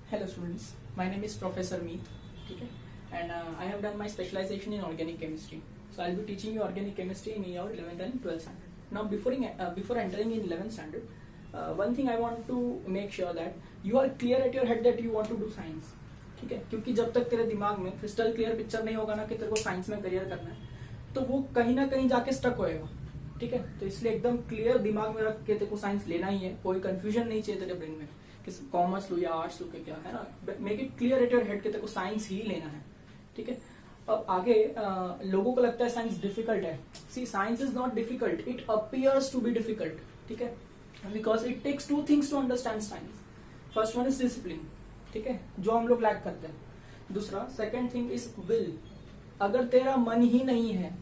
Hello students, my name is Professor Meet, okay, and I have done my specialization in organic chemistry. So I'll be teaching you organic chemistry in your 11th and 12th standard. Now before entering in 11th standard, one thing I want to make sure that you are clear at your head that you want to do science. ठीक है, क्योंकि जब तक तेरे दिमाग में crystal clear picture नहीं होगा ना कि तेरे को साइंस में करियर करना है, तो वो कहीं ना कहीं जाके स्टक होएगा. ठीक है, तो इसलिए एकदम क्लियर दिमाग में रख के तेरे को साइंस लेना ही है. कोई कंफ्यूजन नहीं चाहिए तेरे ब्रेन में कि कॉमर्स लू या आर्ट्स लू के क्या है ना. Make it clear at your head कि तेरे को साइंस ही लेना है. ठीक है, अब आगे लोगों को लगता है साइंस डिफिकल्ट है. See, science is not difficult, it appears to be difficult. ठीक है, because it takes two things to understand science. First one is discipline, ठीक है, जो हम लोग लैक करते हैं. दूसरा, सेकंड थिंग इज विल. अगर तेरा मन ही नहीं है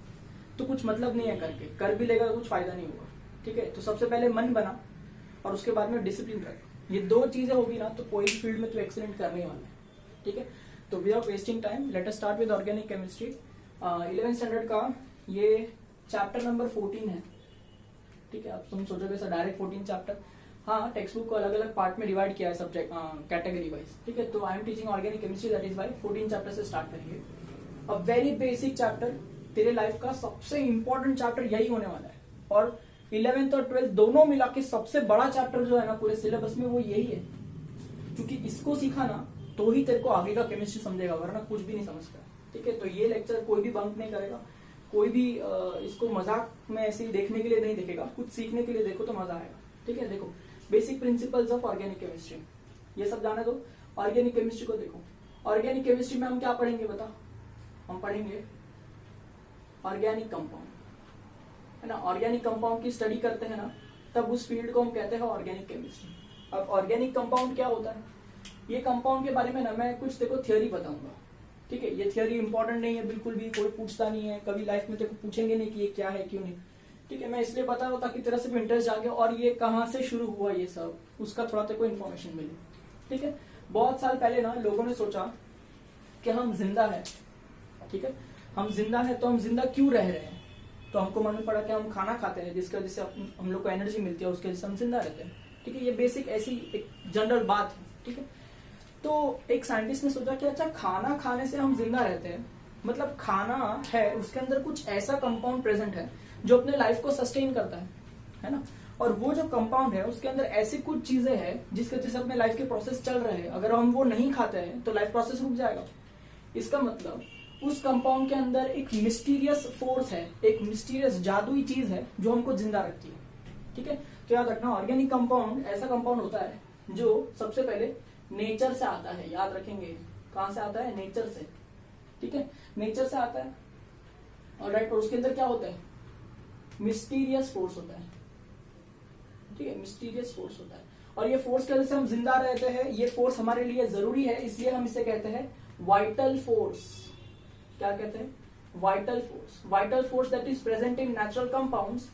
तो कुछ मतलब नहीं है करके, कर भी लेगा तो कुछ फायदा नहीं होगा. ठीक है, तो सबसे पहले मन बना और उसके बाद में डिसिप्लिन रख. ये दो चीजें होगी ना तो कोई फील्ड में तो एक्सीलेंट करने वाला है. ठीक है, तो without wasting time late us start with organic chemistry. 11th standard का ये चैप्टर नंबर 14 है. ठीक है, अब तुम सोचोगे सर डायरेक्ट 14 चैप्टर. हाँ, टेक्स्ट बुक को अलग अलग पार्ट में डिवाइड किया है सब्जेक्ट कैटेगरी वाइज. ठीक है, तो I am teaching organic chemistry, that is why 14 chapter से स्टार्ट करेंगे. अ वेरी बेसिक चैप्टर, तेरे लाइफ का सबसे इंपॉर्टेंट चैप्टर यही होने वाला है. और 11th और 12th दोनों मिला के सबसे बड़ा चैप्टर जो है ना पूरे सिलेबस में वो यही है. क्योंकि इसको सीखा ना तो ही तेरे को आगे का केमिस्ट्री समझेगा, वरना कुछ भी नहीं समझता. ठीक है, तो ये लेक्चर कोई भी बंक नहीं करेगा, कोई भी इसको मजाक में ऐसे ही देखने के लिए नहीं देखेगा. कुछ सीखने के लिए देखो तो मजा आएगा. ठीक है, देखो basic principles of organic chemistry, ये सब जाने दो. ऑर्गेनिक केमिस्ट्री को देखो. ऑर्गेनिक केमिस्ट्री में हम क्या पढ़ेंगे बता? हम पढ़ेंगे ऑर्गेनिक कंपाउंड, है ना. ऑर्गेनिक कंपाउंड की स्टडी करते हैं ना, तब उस फील्ड को हम कहते हैं ऑर्गेनिक केमिस्ट्री. अब ऑर्गेनिक कंपाउंड क्या होता है, ये कंपाउंड के बारे में ना मैं कुछ देखो थियोरी बताऊंगा. ठीक है, ये थियोरी इंपॉर्टेंट नहीं है बिल्कुल भी, कोई पूछता नहीं है कभी लाइफ में, तेरे को पूछेंगे नहीं कि ये क्या है क्यों नहीं. ठीक है, मैं इसलिए बता रहा हूं ताकि तेरा सिर्फ इंटरेस्ट जागे और ये कहाँ से शुरू हुआ ये सब, उसका थोड़ा तेरे को इन्फॉर्मेशन मिले. ठीक है, बहुत साल पहले ना लोगों ने सोचा कि हम जिंदा है. ठीक है, हम जिंदा है तो हम जिंदा क्यों रह रहे हैं, तो हमको मालूम पड़ा कि हम खाना खाते हैं जिसकी वजह से हम लोग को एनर्जी मिलती है, उसके वजह से हम जिंदा रहते हैं. ठीक है, ये बेसिक ऐसी एक जनरल बात है. ठीक है, तो एक साइंटिस्ट ने सोचा कि अच्छा खाना खाने से हम जिंदा रहते हैं, मतलब खाना है उसके अंदर कुछ ऐसा कंपाउंड प्रेजेंट है जो अपने लाइफ को सस्टेन करता है ना. और वो जो कंपाउंड है उसके अंदर ऐसी कुछ चीजें हैं जिसके वजह से अपने लाइफ के प्रोसेस चल रहे हैं. अगर हम वो नहीं खाते हैं तो लाइफ प्रोसेस रुक जाएगा. इसका मतलब उस कंपाउंड के अंदर एक मिस्टीरियस फोर्स है, एक मिस्टीरियस जादुई चीज है जो हमको जिंदा रखती है. ठीक है, तो याद रखना ऑर्गेनिक कंपाउंड ऐसा कंपाउंड होता है जो सबसे पहले नेचर से आता है. याद रखेंगे कहां से आता है? नेचर से. ठीक है, नेचर से आता है. ऑलराइट, और उसके अंदर क्या होता है? मिस्टीरियस फोर्स होता है. ठीक है, मिस्टीरियस फोर्स होता है और ये फोर्स की वजह से हम जिंदा रहते हैं. ये फोर्स हमारे लिए जरूरी है, इसलिए हम इसे कहते हैं वाइटल फोर्स. क्या कहते हैं? Vital force. Vital force that is present in natural compounds,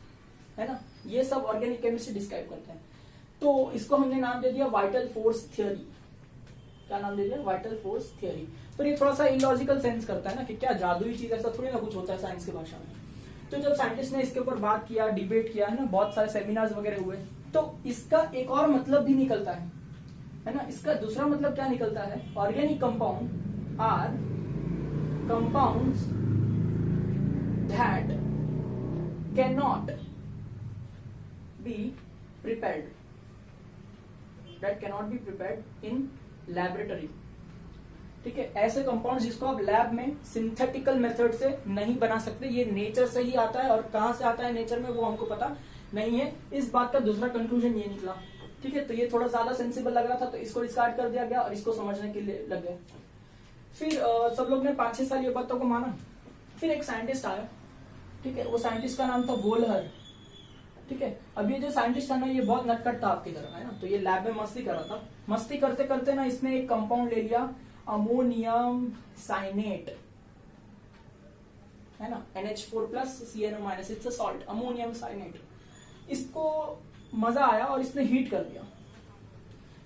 है ना. ये सब ऑर्गेनिक केमिस्ट्री डिस्क्राइब करते हैं. तो इसको हमने नाम दे दिया वाइटल फोर्स थियोरी. क्या नाम दे दिया? Vital force theory. पर ये थोड़ा सा इलॉजिकल सेंस करता है ना कि क्या जादुई चीज, ऐसा थोड़ी ना कुछ होता है साइंस की भाषा में. तो जब साइंटिस्ट ने इसके ऊपर बात किया, डिबेट किया, है ना, बहुत सारे सेमिनार्स वगैरह हुए, तो इसका एक और मतलब भी निकलता है ना. इसका दूसरा मतलब क्या निकलता है? Organic compound are compounds that can not be prepared, that can not be prepared in laboratory. ठीक है, ऐसे कंपाउंड जिसको आप लैब में सिंथेटिकल मेथड से नहीं बना सकते. ये नेचर से ही आता है और कहां से आता है नेचर में वो हमको पता नहीं है. इस बात का दूसरा कंक्लूजन ये निकला. ठीक है, तो ये थोड़ा ज्यादा सेंसिबल लग रहा था तो इसको डिस्कार्ड कर दिया गया और इसको समझने के लिए लग गए. फिर सब लोग ने 5-6 साल ये बातों को माना. फिर एक साइंटिस्ट आया. ठीक है, वो साइंटिस्ट का नाम था वोल्हर. ठीक है, अब ये जो साइंटिस्ट था ना ये बहुत नटखट था आपकी तरह, है ना. तो ये लैब में मस्ती कर रहा था. मस्ती करते करते ना इसने एक कंपाउंड ले लिया, अमोनियम साइनेट, है ना. NH4+CnO-, it's a salt, ammonium cyanate. इसको मजा आया और इसने हीट कर दिया.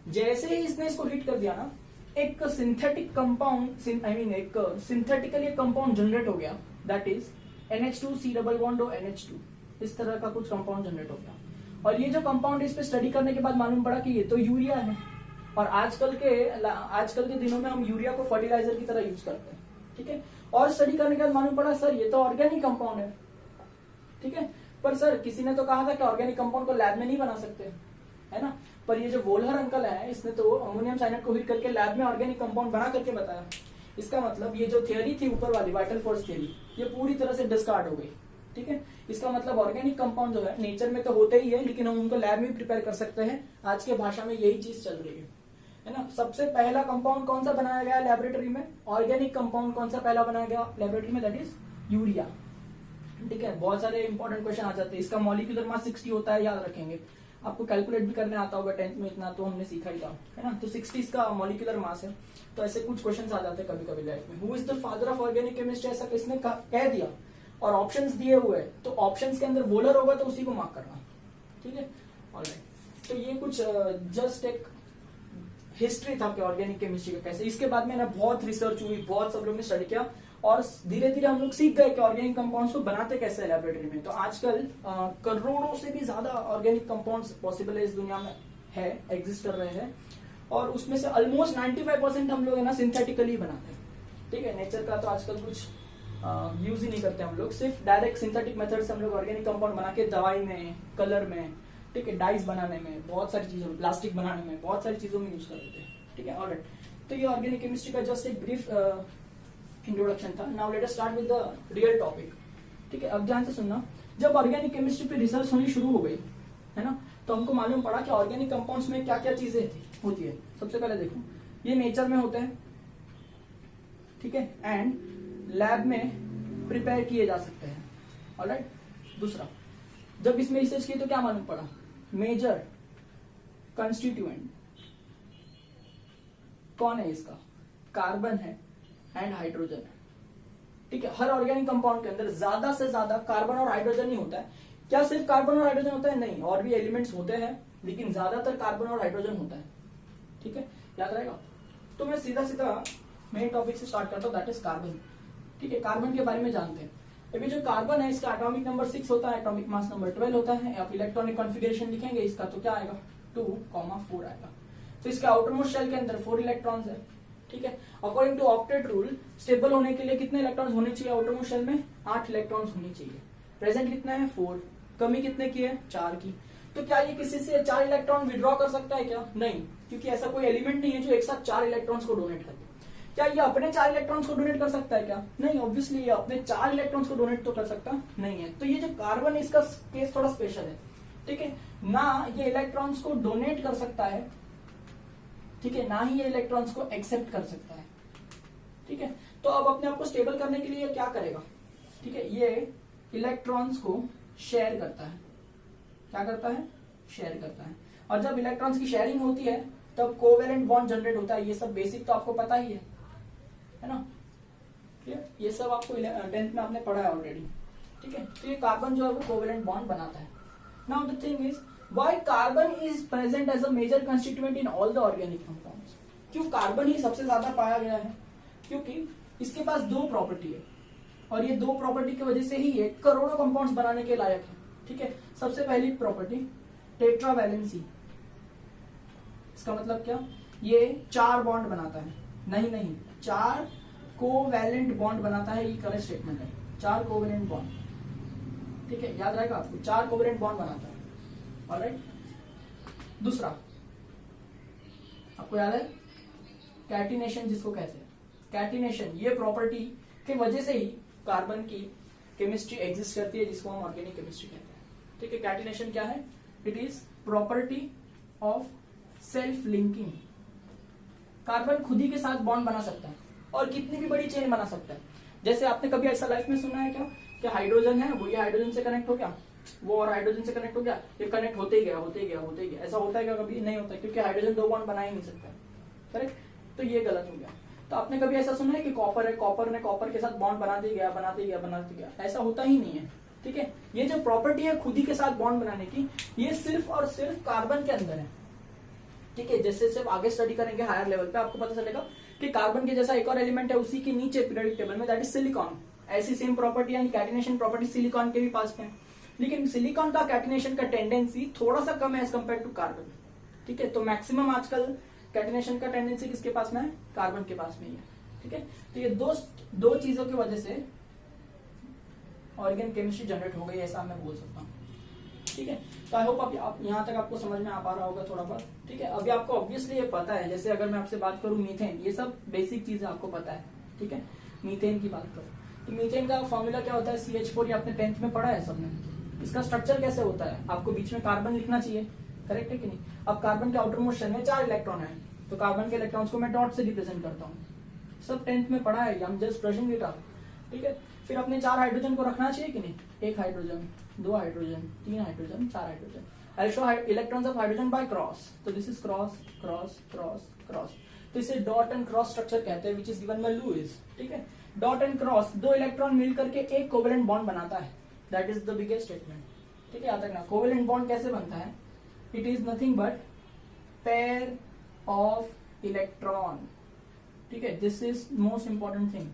जैसे ही इसने इसको हीट कर दिया ना, एक सिंथेटिक कंपाउंड, एक सिंथेटिकली कंपाउंड जनरेट हो गया, दैट इज NH2C++NH2. इस तरह का कुछ कंपाउंड जनरेट हो गया. और ये जो कंपाउंड इस पे स्टडी करने के बाद मालूम पड़ा कि ये तो यूरिया है. और आजकल के दिनों में हम यूरिया को फर्टिलाइजर की तरह यूज करते हैं, ठीक है। और स्टडी करने के बाद मालूम पड़ा सर ये तो ऑर्गेनिक कंपाउंड है, ठीक है। पर सर किसी ने तो कहा था कि ऑर्गेनिक कंपाउंड को लैब में नहीं बना सकते, है ना। पर ये जो वोल्हर अंकल है इसने तो अमोनियम साइनाइड को हीट करके लैब में ऑर्गेनिक कंपाउंड बना करके बताया। इसका मतलब ये जो थियोरी थी ऊपर वाली वाइटल फोर्स थियोरी, ये पूरी तरह से डिस्कार्ड हो गई, ठीक है। इसका मतलब ऑर्गेनिक कंपाउंड जो है नेचर में तो होते ही है, लेकिन हम उनको लैब में प्रिपेयर कर सकते हैं। आज के भाषा में यही चीज चल रही है ना। सबसे पहला कंपाउंड कौन सा बनाया गया लेबोरेटरी में? ऑर्गेनिक कंपाउंड कौन सा पहला बनाया गया लेबोरेटरी में? दैट इज यूरिया, ठीक है। बहुत सारे इंपॉर्टेंट क्वेश्चन आ जाते हैं। इसका मॉलिक्यूलर मास 60 होता है, याद रखेंगे। आपको कैलकुलेट भी करने आता होगा 10th में, इतना तो हमने सीखा ही था, है ना। तो 60 इसका मॉलिक्यूलर मास है। तो ऐसे कुछ क्वेश्चन आ जाते हैं कभी कभी लाइफ में। Who is the father of organic chemistry, ऐसा किसने कह दिया और ऑप्शंस दिए हुए, तो ऑप्शंस के अंदर वोलर होगा तो उसी को मार्क करना, ठीक है। ऑलराइट, तो ये कुछ जस्ट एक हिस्ट्री था कि ऑर्गेनिक केमिस्ट्री का कैसे। इसके बाद में ना बहुत रिसर्च हुई, बहुत सब लोग ने स्टडी किया और धीरे धीरे हम लोग सीख गए कि ऑर्गेनिक कंपाउंड्स को बनाते कैसे है लेबोरेटरी में। तो आजकल करोड़ों से भी ज्यादा ऑर्गेनिक कंपाउंड्स पॉसिबल है इस दुनिया में, है, एग्जिस्ट कर रहे हैं। और उसमें से ऑलमोस्ट 95% हम लोग है ना सिंथेटिकली बनाते हैं, ठीक है। नेचर का तो आजकल कुछ यूज ही नहीं करते हम लोग, सिर्फ डायरेक्ट सिंथेटिक मेथड से हम लोग ऑर्गेनिक कंपाउंड बना के दवाई में, कलर में, ठीक है, डाइस बनाने में, बहुत सारी चीजों में, प्लास्टिक बनाने में, बहुत सारी चीजों में यूज कर लेते हैं, ठीक है। ऑलराइट, तो ये ऑर्गेनिक केमिस्ट्री का जस्ट एक ब्रीफ इंट्रोडक्शन था। Now let us start with the real topic, ठीक है। अब ध्यान से सुनना, जब ऑर्गेनिक केमिस्ट्री पे रिसर्च होनी शुरू हो गई, है ना, तो हमको मालूम पड़ा कि ऑर्गेनिक कंपाउंड्स में क्या क्या चीजें होती है। सबसे पहले देखो, ये नेचर में होते हैं, ठीक है, एंड लैब में प्रिपेयर किए जा सकते हैं। ऑलराइट, दूसरा, जब इसमें रिसर्च की तो क्या मालूम पड़ा? मेजर कंस्टिट्यूएंट कौन है इसका? कार्बन है एंड हाइड्रोजन है, ठीक है। हर ऑर्गेनिक कंपाउंड के अंदर ज्यादा से ज्यादा कार्बन और हाइड्रोजन ही होता है। क्या सिर्फ कार्बन और हाइड्रोजन होता है? नहीं, और भी एलिमेंट्स होते हैं, लेकिन ज्यादातर कार्बन और हाइड्रोजन होता है, ठीक है, याद रहेगा। तो मैं सीधा सीधा मेन टॉपिक से स्टार्ट करता हूं, दैट इज कार्बन, ठीक है। कार्बन के बारे में जानते हैं। अभी जो कार्बन है इसका एटॉमिक नंबर 6 होता है, एटॉमिक मास नंबर 12 होता है। आप इलेक्ट्रॉनिक कॉन्फ़िगरेशन लिखेंगे इसका तो क्या आएगा? 2,4 आएगा। तो इसके आउटरमोस्ट शेल के अंदर 4 इलेक्ट्रॉन्स है, ठीक है। According to octet rule, stable होने के लिए कितने इलेक्ट्रॉन्स होने चाहिए आउटरमोस्ट शेल में? 8 इलेक्ट्रॉन्स होनी चाहिए। प्रेजेंट कितना है? 4। कमी कितने की है? 4 की। तो क्या ये किसी से 4 इलेक्ट्रॉन विड्रॉ कर सकता है क्या? नहीं, क्योंकि ऐसा कोई एलिमेंट नहीं है जो एक साथ 4 इलेक्ट्रॉन्स को डोनेट करे। क्या ये अपने 4 इलेक्ट्रॉन्स को डोनेट कर सकता है क्या? नहीं, ऑब्वियसली ये अपने 4 इलेक्ट्रॉन्स को डोनेट तो कर सकता नहीं है। तो ये जो कार्बन है इसका केस थोड़ा स्पेशल है, ठीक है। ना ये इलेक्ट्रॉन्स को डोनेट कर सकता है, ठीक है, ना ही ये इलेक्ट्रॉन्स को एक्सेप्ट कर सकता है, ठीक है। तो अब अपने आप को स्टेबल करने के लिए क्या करेगा? ठीक है, ये इलेक्ट्रॉन्स को शेयर करता है। क्या करता है? शेयर करता है। और जब इलेक्ट्रॉन्स की शेयरिंग होती है तब कोवेलेंट बॉन्ड जनरेट होता है। ये सब बेसिक तो आपको पता ही है ना, ये सब आपको 10th में आपने पढ़ा है ऑलरेडी, ठीक है। तो ये कार्बन जो है वो कोवेलेंट बॉन्ड बनाता है। Now the thing is, why carbon is present as a major constituent in all the organic compounds? क्यों कार्बन ही सबसे ज्यादा पाया गया है? क्योंकि इसके पास 2 प्रॉपर्टी है, और ये 2 प्रॉपर्टी की वजह से ही ये करोड़ों कंपाउंड्स बनाने के लायक है, ठीक है। सबसे पहली प्रॉपर्टी टेट्रावैलेंसी। इसका मतलब क्या? ये 4 बॉन्ड बनाता है। नहीं, 4 कोवैलेंट बॉन्ड बनाता है, ये करेक्ट स्टेटमेंट है। 4 कोवैलेंट बॉन्ड, ठीक है, याद रहेगा आपको, 4 कोवैलेंट बॉन्ड बनाता है। ऑलराइट, दूसरा आपको याद है कैटिनेशन जिसको कहते हैं। कैटिनेशन, ये प्रॉपर्टी की वजह से ही कार्बन की केमिस्ट्री एग्जिस्ट करती है, जिसको हम ऑर्गेनिक केमिस्ट्री कहते हैं, ठीक है। कैटिनेशन क्या है? It is property of self linking. Carbon खुद ही के साथ बॉन्ड बना सकता है और कितनी भी बड़ी चेन बना सकता है। जैसे आपने कभी ऐसा लाइफ में सुना है क्या कि हाइड्रोजन है वो ये हाइड्रोजन से कनेक्ट हो गया, वो और हाइड्रोजन से कनेक्ट हो गया, ये कनेक्ट होते ही गया। ऐसा होता है क्या? कभी नहीं होता, क्योंकि हाइड्रोजन 2 बॉन्ड बना ही नहीं सकता, करेक्ट। तो ये गलत हो गया। तो आपने कभी ऐसा सुना है कि कॉपर है, कॉपर ने कॉपर के साथ बॉन्ड बनाते गया? ऐसा होता ही नहीं है, ठीक है। ये जो प्रॉपर्टी है खुद ही के साथ बॉन्ड बनाने की, ये सिर्फ और सिर्फ कार्बन के अंदर है, ठीक है। जैसे सिर्फ आगे स्टडी करेंगे हायर लेवल पे आपको पता चलेगा कि कार्बन के जैसा एक और एलिमेंट है उसी के नीचे पीरियोडिक टेबल में, दैट इज सिलिकॉन। ऐसी सेम प्रॉपर्टी यानी कैटिनेशन प्रॉपर्टी सिलिकॉन के भी पास में, लेकिन सिलिकॉन का कैटिनेशन का टेंडेंसी थोड़ा सा कम है एज कम्पेयर टू कार्बन, ठीक है। तो मैक्सिमम आजकल कैटिनेशन का टेंडेंसी किसके पास में है, कार्बन के पास में ही है, ठीक है। तो ये दो चीजों की वजह से ऑर्गेनिक केमिस्ट्री जनरेट हो गई, ऐसा मैं बोल सकता हूँ, ठीक है। तो आई होप आप यहाँ तक आपको समझ में आ पा रहा होगा थोड़ा बहुत, ठीक है। अभी आपको ऑब्वियसली ये पता है, जैसे अगर मैं आपसे बात करूँ मीथेन, ये सब बेसिक चीजें आपको पता है, ठीक है। मीथेन की बात करूँ तो मीथेन का फॉर्मूला क्या होता है, CH4, ये आपने 10th में पढ़ा है सबने। इसका स्ट्रक्चर कैसे होता है, आपको बीच में कार्बन लिखना चाहिए, करेक्ट है कि नहीं। अब कार्बन के आउटर मोस्ट शेल में 4 इलेक्ट्रॉन है, तो कार्बन के इलेक्ट्रॉन्स को मैं डॉट से रिप्रेजेंट करता हूँ, सब 10th में पढ़ा है, हम जस्ट ब्रशिंग इट अप, ठीक है। फिर अपने 4 हाइड्रोजन को रखना चाहिए कि नहीं, 1 hydrogen, 2 hydrogen, 3 hydrogen, 4 hydrogen. I show electrons of hydrogen by cross, तो this is cross cross cross cross, तो इसे डॉट एंड क्रॉस स्ट्रक्चर कहते हैं, which is given by Lewis, ठीक है। डॉट एंड क्रॉस, 2 इलेक्ट्रॉन मिलकर के एक कोवेलेंट बॉन्ड बनाता है, that is the biggest statement, ठीक है। याद रखना कोवेलेंट बॉन्ड कैसे बनता है, it is nothing but pair of electron, ठीक है। This is most important thing,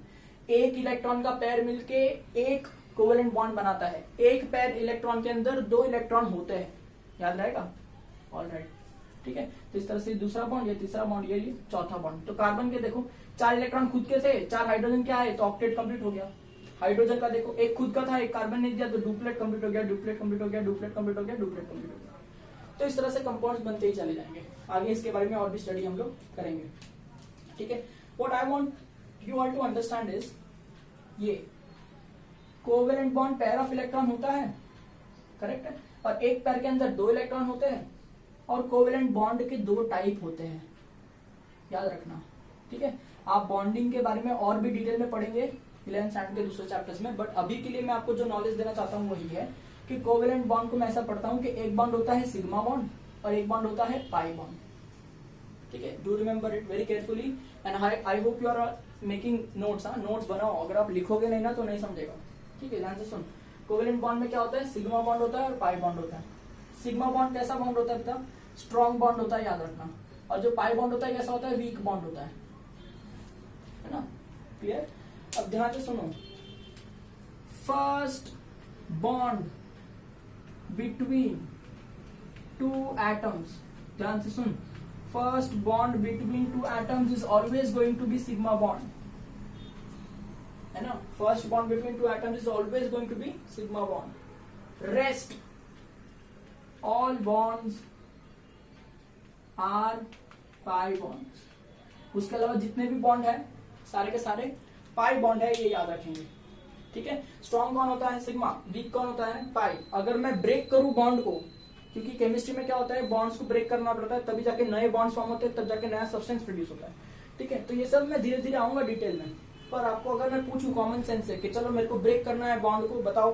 एक इलेक्ट्रॉन का पेयर मिलके एक कोवेलेंट बॉन्ड बनाता है, एक पेयर इलेक्ट्रॉन के अंदर 2 इलेक्ट्रॉन होते हैं, याद रहेगा, ऑलराइट, ठीक है। तो इस तरह से दूसरा बॉन्ड, ये तीसरा बॉन्ड, ये चौथा बॉन्ड। तो कार्बन के देखो 4 इलेक्ट्रॉन खुद के थे, 4 हाइड्रोजन क्या है, तो ऑक्टेट कंप्लीट हो गया। हाइड्रोजन का देखो एक खुद का था, एक कार्बन ने दिया, तो डुप्लेट कंप्लीट हो गया, डुप्लेट कंप्लीट हो गया, डुप्लेट कंप्लीट हो गया, डुप्लेट कंप्लीट हो गया। तो इस तरह से कंपाउंड्स बनते ही चले जाएंगे, आगे इसके बारे में और भी स्टडी हम लोग करेंगे, ठीक है। What I want you all to understand is, ये covalent bond pair of electron होता है, करेक्ट है, और एक पेयर के अंदर 2 इलेक्ट्रॉन होते हैं, और कोवेलेंट बॉन्ड के 2 टाइप होते हैं, याद रखना, ठीक है। आप बॉन्डिंग के बारे में और भी डिटेल में पढ़ेंगे 11th स्टैंडर्ड के दूसरे चैप्टर्स में, बट अभी के लिए मैं आपको जो नॉलेज देना चाहता हूँ वही है कि कोवेलेंट बॉन्ड को मैं ऐसा पढ़ता हूँ कि एक बॉन्ड होता है सिग्मा बॉन्ड और एक बॉन्ड होता है पाई बॉन्ड, ठीक है। Do remember it very carefully and I hope you are making notes, notes बनाओ, अगर आप लिखोगे नहीं ना तो नहीं समझेगा, ठीक है। ध्यान से सुन, कोवेलेंट बॉन्ड में क्या होता है, सिग्मा बॉन्ड होता है और पाई बॉन्ड होता है। सिग्मा बॉन्ड कैसा बॉन्ड होता है बेटा, स्ट्रॉन्ग बॉन्ड होता है, याद रखना। और जो पाई बॉन्ड होता है कैसा होता है, वीक बॉन्ड होता है ना, क्लियर। अब ध्यान से सुनो, फर्स्ट बॉन्ड बिटवीन 2 एटम्स, ध्यान से सुन, first bond between 2 atoms is always going to be sigma bond, है ना। First bond between 2 atoms is always going to be sigma bond. Rest all bonds are pi bonds. उसके अलावा जितने भी bond है सारे के सारे पाई बॉन्ड है, ये याद रखेंगे, ठीक है। स्ट्रॉन्ग कौन होता है, सिग्मा, वीक कौन होता है, पाई। अगर मैं ब्रेक करूं बॉन्ड को, क्योंकि केमिस्ट्री में क्या होता है, बॉन्ड्स को ब्रेक करना पड़ता है, तभी जाके नए बॉन्ड्स फॉर्म होते हैं, तब जाके नया सब्सटेंस प्रोड्यूस होता है, ठीक है। तो ये सब मैं धीरे धीरे आऊंगा डिटेल में, पर आपको अगर मैं पूछूं कॉमन सेंस से कि चलो मेरे को ब्रेक करना है बॉन्ड को, बताओ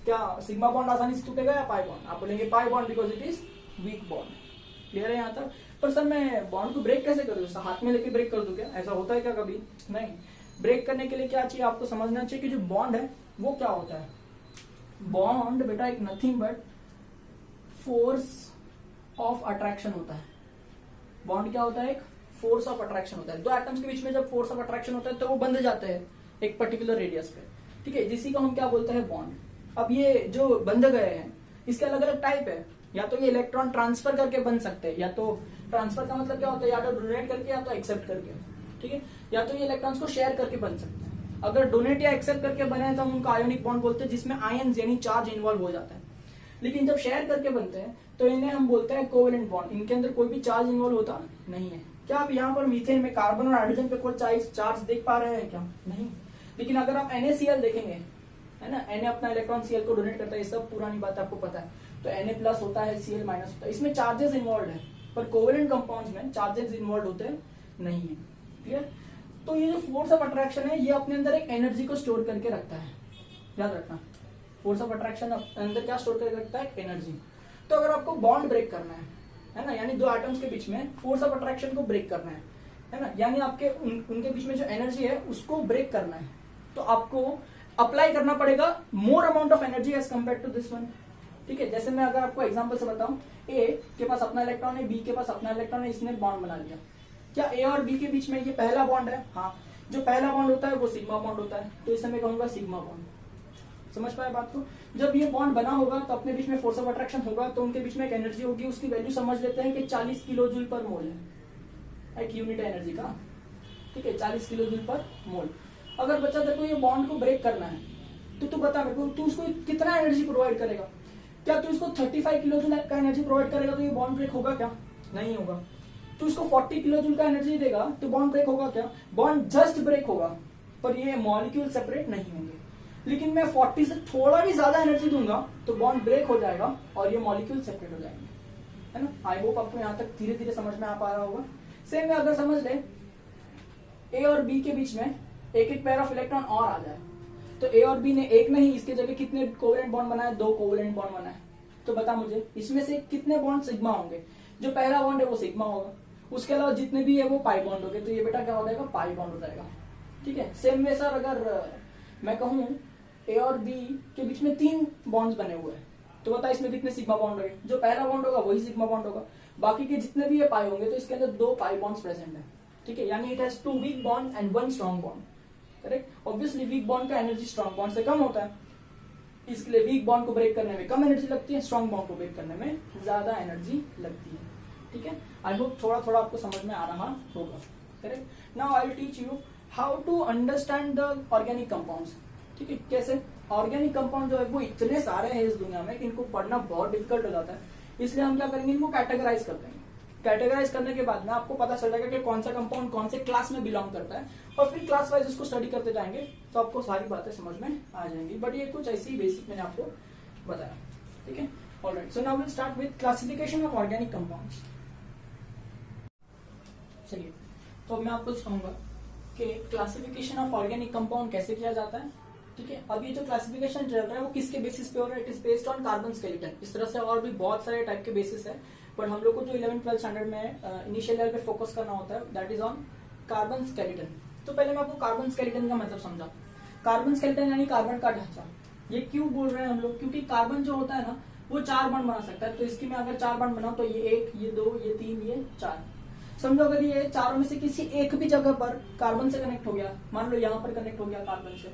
क्या सिग्मा बॉन्ड आसानी से टूटेगा या पाई बॉन्ड, आप बोलेंगे pi bond because it is weak bond, clear है यहाँ तक। पर सर मैं बॉन्ड को ब्रेक कैसे करूँ, हाथ में लेके ब्रेक कर दूं क्या, ऐसा होता है क्या कभी, नहीं। ब्रेक करने के लिए क्या चाहिए, आपको समझना चाहिए कि जो बॉन्ड है वो क्या होता है। बॉन्ड बेटा एक nothing but force of attraction होता है। बॉन्ड क्या होता है, एक फोर्स ऑफ अट्रैक्शन होता है। 2 एटम्स के बीच में जब फोर्स ऑफ अट्रैक्शन होता है तो वो बंध जाते हैं एक पर्टिकुलर रेडियस पे, ठीक है, जिसी को हम क्या बोलते हैं, बॉन्ड। अब ये जो बंध गए हैं इसके अलग अलग टाइप है, या तो ये इलेक्ट्रॉन ट्रांसफर करके बन सकते हैं, या तो ट्रांसफर का मतलब क्या होता है, या तो डोनेट करके या तो एक्सेप्ट करके, ठीक है, या तो ये इलेक्ट्रॉन्स को शेयर करके बन सकते हैं। अगर डोनेट या एक्सेप्ट करके बने तो हम उनका आयोनिक बॉन्ड बोलते हैं, जिसमें आयन यानी चार्ज इन्वॉल्व हो जाता है। लेकिन जब शेयर करके बनते हैं तो इन्हें हम बोलते हैं कोवेलेंट बॉन्ड, इनके अंदर कोई भी चार्ज इन्वॉल्व होता नहीं है। क्या आप यहाँ पर मीथेन में कार्बन और हाइड्रोजन पे कोई चार्ज देख पा रहे हैं क्या, नहीं। लेकिन अगर आप NaCl देखेंगे, है ना, Na अपना इलेक्ट्रॉन Cl को डोनेट करता है, ये सब पुरानी बात आपको पता है। तो Na प्लस होता है, Cl माइनस होता है, इसमें चार्जेस इन्वॉल्व है, पर कोवेलेंट कंपाउंड्स में चार्जेस इन्वॉल्व होते नहीं है, क्लियर। तो ये जो फोर्स ऑफ अट्रैक्शन है ये अपने अंदर एक एनर्जी को स्टोर करके रखता है, याद रखना। फोर्स ऑफ अट्रैक्शन अंदर क्या स्टोर करके रखता है, एनर्जी। तो अगर आपको बॉन्ड ब्रेक करना है ना, यानी 2 एटम्स के बीच में फोर्स ऑफ अट्रैक्शन को ब्रेक करना है ना, यानी आपके उनके बीच में जो एनर्जी है उसको ब्रेक करना है, तो आपको अप्लाई करना पड़ेगा more amount of energy as compare to this one, ठीक है। जैसे मैं अगर आपको एग्जांपल से बताऊं, ए के पास अपना इलेक्ट्रॉन है, बी के पास अपना इलेक्ट्रॉन है, इसने बॉन्ड बना लिया। क्या ए और बी के बीच में ये पहला बॉन्ड है, हाँ। जो पहला बॉन्ड होता है वो सिग्मा बॉन्ड होता है, तो इसे मैं कहूंगा सिग्मा बॉन्ड। समझ पाए बात को। जब ये बॉन्ड बना होगा तो अपने बीच में फोर्स ऑफ अट्रैक्शन होगा, तो उनके बीच में एक एनर्जी होगी, उसकी वैल्यू समझ लेते हैं कि 40 किलो जूल पर मोल है, एक यूनिट है एनर्जी का, ठीक है, 40 किलो जूल पर मोल। अगर बच्चा तेरे को ये बॉन्ड को ब्रेक करना है तो तू बता मेरे को, तू उसको कितना एनर्जी प्रोवाइड करेगा? क्या तू इसको 35 किलो जूल का एनर्जी प्रोवाइड करेगा तो ये बॉन्ड ब्रेक होगा क्या? नहीं होगा। तू इसको 40 किलो जूल का एनर्जी देगा तो बॉन्ड ब्रेक होगा क्या? बॉन्ड जस्ट ब्रेक होगा, पर ये मॉलिक्यूल सेपरेट नहीं होंगे। लेकिन मैं 40 से थोड़ा भी ज्यादा एनर्जी दूंगा तो बॉन्ड ब्रेक हो जाएगा और ये मॉलिक्यूल सेपरेट हो जाएंगे, है ना। आई होप आपको यहाँ तक धीरे धीरे समझ में आ पा रहा होगा। सेम में अगर समझ ले ए और बी के बीच में एक एक पेयर ऑफ इलेक्ट्रॉन और आ जाए, तो ए और बी ने एक नहीं इसके जगह कितने कोवेलेंट बॉन्ड बनाए? 2 कोवेलेंट बॉन्ड बनाए। तो बता मुझे इसमें से कितने बॉन्ड सिग्मा होंगे? जो पहला बॉन्ड है वो सिग्मा होगा, उसके अलावा जितने भी है वो पाई बॉन्ड होंगे। तो ये बेटा क्या हो जाएगा? पाई बॉन्ड हो जाएगा, ठीक है। सेम में सर अगर मैं कहूं ए और बी के बीच में 3 बॉन्ड्स बने हुए हैं, तो बता इसमें कितने सिग्मा बॉन्ड होंगे? जो पहला बॉन्ड होगा वही सिग्मा बॉन्ड होगा, बाकी के जितने भी ये पाई होंगे तो इसके अंदर 2 पाई बॉन्ड्स प्रेजेंट है, ठीक है। यानी it has 2 weak bond and 1 strong bond, correct. Obviously weak bond का एनर्जी स्ट्रॉन्ग बॉन्ड से कम होता है, इसके लिए वीक बॉन्ड को ब्रेक करने में कम एनर्जी लगती है, स्ट्रॉन्ग बॉन्ड को ब्रेक करने में ज्यादा एनर्जी लगती है, ठीक है। आई होप थोड़ा थोड़ा आपको समझ में आ रहा होगा, correct. Now I will teach you how to understand the organic compounds, ठीक है। कैसे? ऑर्गेनिक कंपाउंड जो है वो इतने सारे हैं इस दुनिया में कि इनको पढ़ना बहुत डिफिकल्ट हो जाता है, इसलिए हम क्या करेंगे, इनको कैटेगराइज कर देंगे। कैटेगराइज करने के बाद में आपको पता चल जाएगा कि कौन सा कंपाउंड कौन से क्लास में बिलोंग करता है, और फिर क्लास वाइज उसको स्टडी करते जाएंगे तो आपको सारी बातें समझ में आ जाएंगी। बट ये कुछ ऐसी बेसिक मैंने आपको बताया, ठीक है। Alright, so now will start with classification of organic compounds. चलिए, तो मैं आपको कहूंगा कि क्लासिफिकेशन ऑफ ऑर्गेनिक कंपाउंड कैसे किया जाता है, ठीक है। अब ये जो क्लासिफिकेशन चल रहा है वो किसके बेसिस पे हो रहा है? It is based on carbon skeleton. इस तरह से और भी बहुत सारे टाइप के बेसिस है, बट हम लोग को जो 11th-12th स्टैंडर्ड में इनिशियल लेवल पे फोकस करना होता है that is on carbon skeleton. तो पहले मैं आपको कार्बन स्केलेटन का मतलब समझा। कार्बन स्केलेटन यानी कार्बन का ढांचा। ये क्यों बोल रहे हैं हम लोग? क्योंकि कार्बन जो होता है ना वो 4 बॉन्ड बना सकता है। तो इसकी मैं अगर 4 बॉन्ड बनाऊं तो ये 1, ये 2, ये 3, ये 4। समझो अगर ये चारों में से किसी एक भी जगह पर कार्बन से कनेक्ट हो गया, मान लो यहाँ पर कनेक्ट हो गया कार्बन से,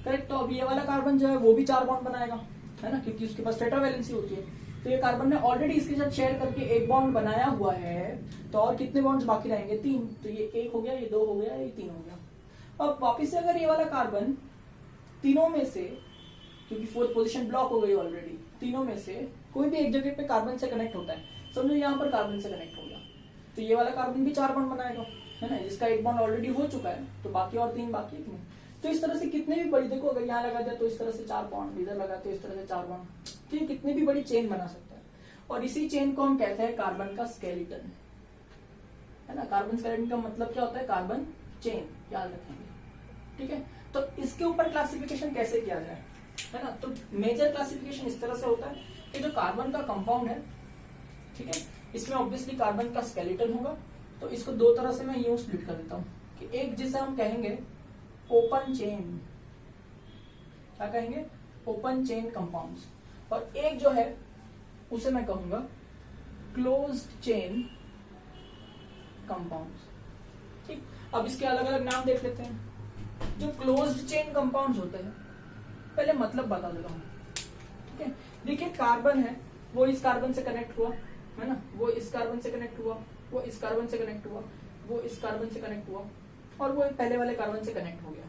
करेक्ट। तो अब ये वाला कार्बन जो है वो भी 4 बॉन्ड बनाएगा, है ना, क्योंकि उसके पास टेट्रावैलेंसी होती है। तो ये कार्बन ने ऑलरेडी इसके साथ शेयर करके एक बॉन्ड बनाया हुआ है, तो और कितने बॉन्ड्स बाकी रहेंगे? 3। तो ये 1 हो गया, ये 2 हो गया, ये 3 हो गया। अब वापिस से अगर ये वाला कार्बन तीनों में से, क्योंकि 4th पोजीशन ब्लॉक हो गई ऑलरेडी, तीनों में से कोई भी एक जगह पे कार्बन से कनेक्ट होता है, समझो यहाँ पर कार्बन से कनेक्ट हो गया, तो ये वाला कार्बन भी 4 बॉन्ड बनाएगा, है ना, जिसका एक बॉन्ड ऑलरेडी हो चुका है, तो बाकी और 3 बाकी है। तो इस तरह से कितने भी बड़ी, देखो अगर यहाँ लगा दिया तो इस तरह से 4 बॉन्ड, इधर लगा तो इस तरह से 4 बॉन्ड, तो ये कितनी भी बड़ी चेन बना सकता है। और इसी चेन को हम कहते हैं कार्बन का स्केलेटन, है ना। कार्बन स्केलेटन का मतलब क्या होता है? कार्बन चेन, याद रखेंगे, ठीक है। तो इसके ऊपर क्लासिफिकेशन कैसे किया जाए, है ना। तो मेजर क्लासिफिकेशन इस तरह से होता है कि जो कार्बन का कंपाउंड है, ठीक है, इसमें ऑब्वियसली कार्बन का स्केलेटन होगा। तो इसको 2 तरह से मैं यूं स्प्लिट कर देता हूं कि एक जिसे हम कहेंगे ओपन चेन, क्या कहेंगे? ओपन चेन कंपाउंड्स, और एक जो है उसे मैं कहूंगा क्लोज्ड चेन कंपाउंड्स, ठीक। अब इसके अलग अलग नाम देख लेते हैं। जो क्लोज्ड चेन कंपाउंड्स होते हैं, पहले मतलब बता देता हूं, ठीक है। देखिए कार्बन है, वो इस कार्बन से कनेक्ट हुआ, है ना, वो इस कार्बन से कनेक्ट हुआ, वो इस कार्बन से कनेक्ट हुआ, वो इस कार्बन से कनेक्ट हुआ, और वो पहले वाले कार्बन से कनेक्ट हो गया,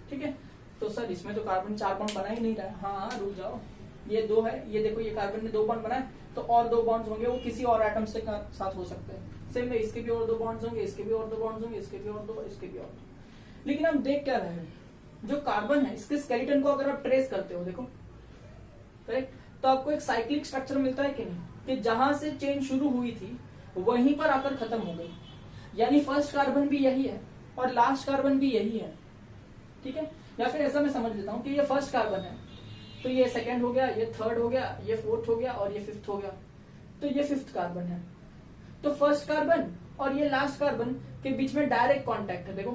ठीक है। तो सर इसमें तो कार्बन 4 बॉन्ड बना ही नहीं रहा है। हाँ रुक जाओ, ये 2 है, ये देखो ये कार्बन ने 2 बॉन्ड बनाए, तो और 2 बॉन्ड्स होंगे, वो किसी और एटम से साथ हो सकते हैं। सेम में इसके भी और 2 बॉन्ड्स होंगे, इसके भी और 2 बॉन्ड्स होंगे, इसके भी और 2, इसके भी और 2। लेकिन हम देख क्या रहे हैं, जो कार्बन है इसके स्केलेटन को अगर आप ट्रेस करते हो, देखो करेक्ट, तो आपको एक साइक्लिक स्ट्रक्चर मिलता है कि नहीं, कि जहां से चेन शुरू हुई थी वहीं पर आकर खत्म हो गई। यानी फर्स्ट कार्बन भी यही है और लास्ट कार्बन भी यही है, ठीक है। या फिर ऐसा मैं समझ लेता हूं कि ये फर्स्ट कार्बन है, तो ये सेकंड हो गया, ये थर्ड हो गया, ये फोर्थ हो गया, और ये फिफ्थ हो गया, तो ये 5th कार्बन है। तो फर्स्ट कार्बन और ये लास्ट कार्बन के बीच में डायरेक्ट कॉन्टैक्ट है। देखो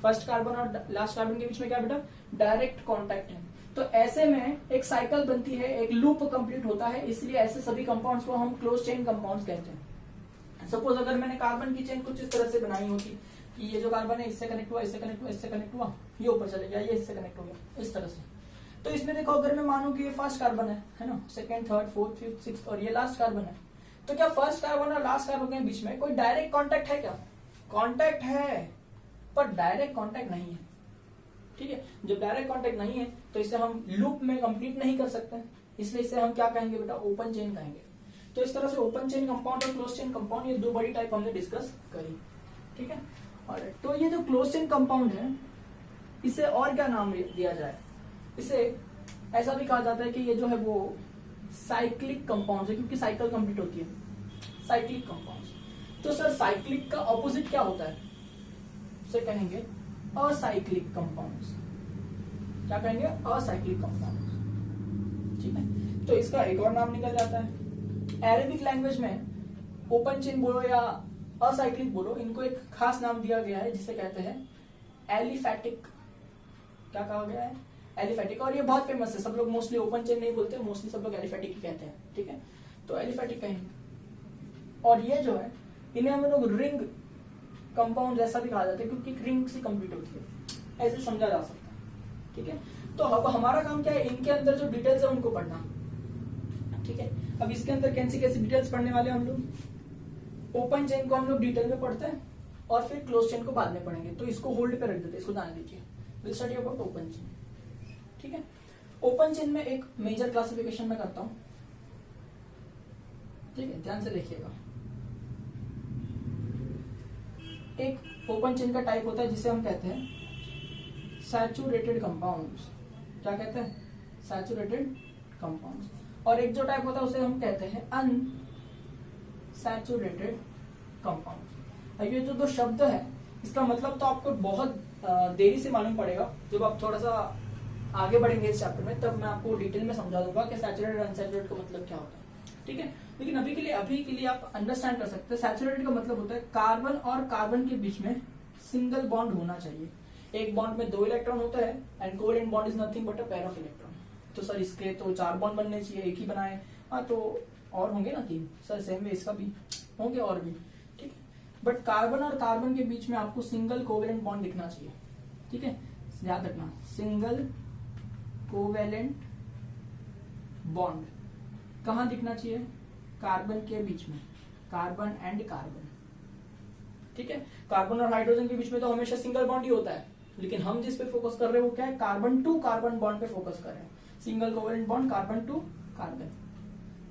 फर्स्ट कार्बन और लास्ट कार्बन के बीच में क्या बेटा? डायरेक्ट कॉन्टैक्ट है। तो ऐसे में एक साइकिल बनती है, एक लूप कंप्लीट होता है, इसलिए ऐसे सभी कंपाउंड्स को हम क्लोज चेन कंपाउंड्स कहते हैं। सपोज अगर मैंने कार्बन की चेन कुछ इस तरह से बनाई होती कि ये जो कार्बन है इससे कनेक्ट हुआ, इससे कनेक्ट हुआ, इससे कनेक्ट हुआ, ये ऊपर चले गया, ये इससे कनेक्ट हो गया, इस तरह से। तो इसमें देखो अगर मैं मानूं कि ये फर्स्ट कार्बन है ना, second, third, fourth, fifth, sixth, और ये लास्ट कार्बन है, तो क्या फर्स्ट कार्बन और लास्ट कार्बन के बीच में कोई डायरेक्ट कांटेक्ट है क्या? कांटेक्ट है, पर डायरेक्ट कांटेक्ट नहीं है। ठीक है, जब डायरेक्ट कांटेक्ट नहीं है तो इसे हम लूप में कंप्लीट नहीं कर सकते, इसलिए इसे हम क्या कहेंगे बेटा? ओपन चेन कहेंगे। तो इस तरह से ओपन चेन कंपाउंड और क्लोज चेन कंपाउंड, ये दो बड़ी टाइप हमने डिस्कस करी। ठीक है, और तो ये जो क्लोज चेन कंपाउंड है, इसे और क्या नाम दिया जाए? इसे ऐसा भी कहा जाता है कि ये जो है वो साइक्लिक कंपाउंड है, क्योंकि साइकिल कंप्लीट होती है, साइक्लिक कंपाउंड। तो सर साइक्लिक का ऑपोजिट क्या होता है? उसे कहेंगे असाइक्लिक कंपाउंड्स। क्या कहेंगे? Acyclic compounds. ठीक है, तो इसका एक और नाम निकल जाता है। अरेबिक लैंग्वेज में ओपन चेन बोलो या असाइक्लिक बोलो, इनको एक खास नाम दिया गया है जिसे कहते हैं एलिफैटिक। क्या कहा गया है? एलिफैटिक। और ये बहुत फेमस है, सब लोग मोस्टली ओपन चेन नहीं बोलते, मोस्टली सब लोग एलिफैटिक ही कहते हैं। ठीक है, तो एलिफैटिक कहेंगे। और ये जो है, इन्हें हम लोग रिंग कंपाउंड ऐसा भी कहा जाता है, क्योंकि रिंग से कंप्लीट होती है, ऐसे समझा जा सकता है। ठीक है, तो अब हमारा काम क्या है? इनके अंदर जो डिटेल्स है उनको पढ़ना। ठीक है, अब इसके अंदर कैसी कैसी डिटेल्स पढ़ने वाले हम लोग? ओपन चेन को हम लोग डिटेल में पढ़ते हैं और फिर क्लोज चेन को बाद में पढ़ेंगे, तो इसको होल्ड पे रख देते हैं, इसको जाने दीजिए। Will study about open chain. ठीक है, ओपन चेन में एक मेजर क्लासिफिकेशन में करता हूं। ठीक है, ध्यान से देखिएगा। एक ओपन चेन का टाइप होता है जिसे हम कहते हैं सैचुरेटेड कंपाउंड्स। क्या कहते हैं? Saturated compounds. और एक जो टाइप होता है उसे हम कहते हैं अनसैचुरेटेड कंपाउंड्स। ये जो दो शब्द है, इसका मतलब तो आपको बहुत देरी से मालूम पड़ेगा। जब आप थोड़ा सा आगे बढ़ेंगे इस चैप्टर में, तब मैं आपको डिटेल में समझा दूंगा कि सैचुरेटेड और अनसैचुरेटेड का मतलब क्या होता है। ठीक है, लेकिन अभी के लिए आप अंडरस्टैंड कर सकते हैं। सैचुरेटेड का मतलब होता है कार्बन और कार्बन के बीच में सिंगल बॉन्ड होना चाहिए। एक बॉन्ड में 2 इलेक्ट्रॉन होता है, and covalent bond is nothing but a pair of electron. तो सर इसके तो 4 बॉन्ड बनने चाहिए, एक ही बनाए। हाँ, तो और होंगे ना 3। सर सेम वे इसका भी होंगे और भी। ठीक है, बट कार्बन और कार्बन के बीच में आपको सिंगल कोवेलेंट बॉन्ड दिखना चाहिए। ठीक है, याद रखना, सिंगल कोवेलेंट बॉन्ड कहां दिखना चाहिए? कार्बन के बीच में, कार्बन एंड कार्बन। ठीक है, कार्बन और हाइड्रोजन के बीच में तो हमेशा सिंगल बॉन्ड ही होता है, लेकिन हम जिस पे फोकस कर रहे हैं वो क्या है? कार्बन टू कार्बन बॉन्ड पे फोकस कर रहे हैं, single covalent bond carbon to carbon.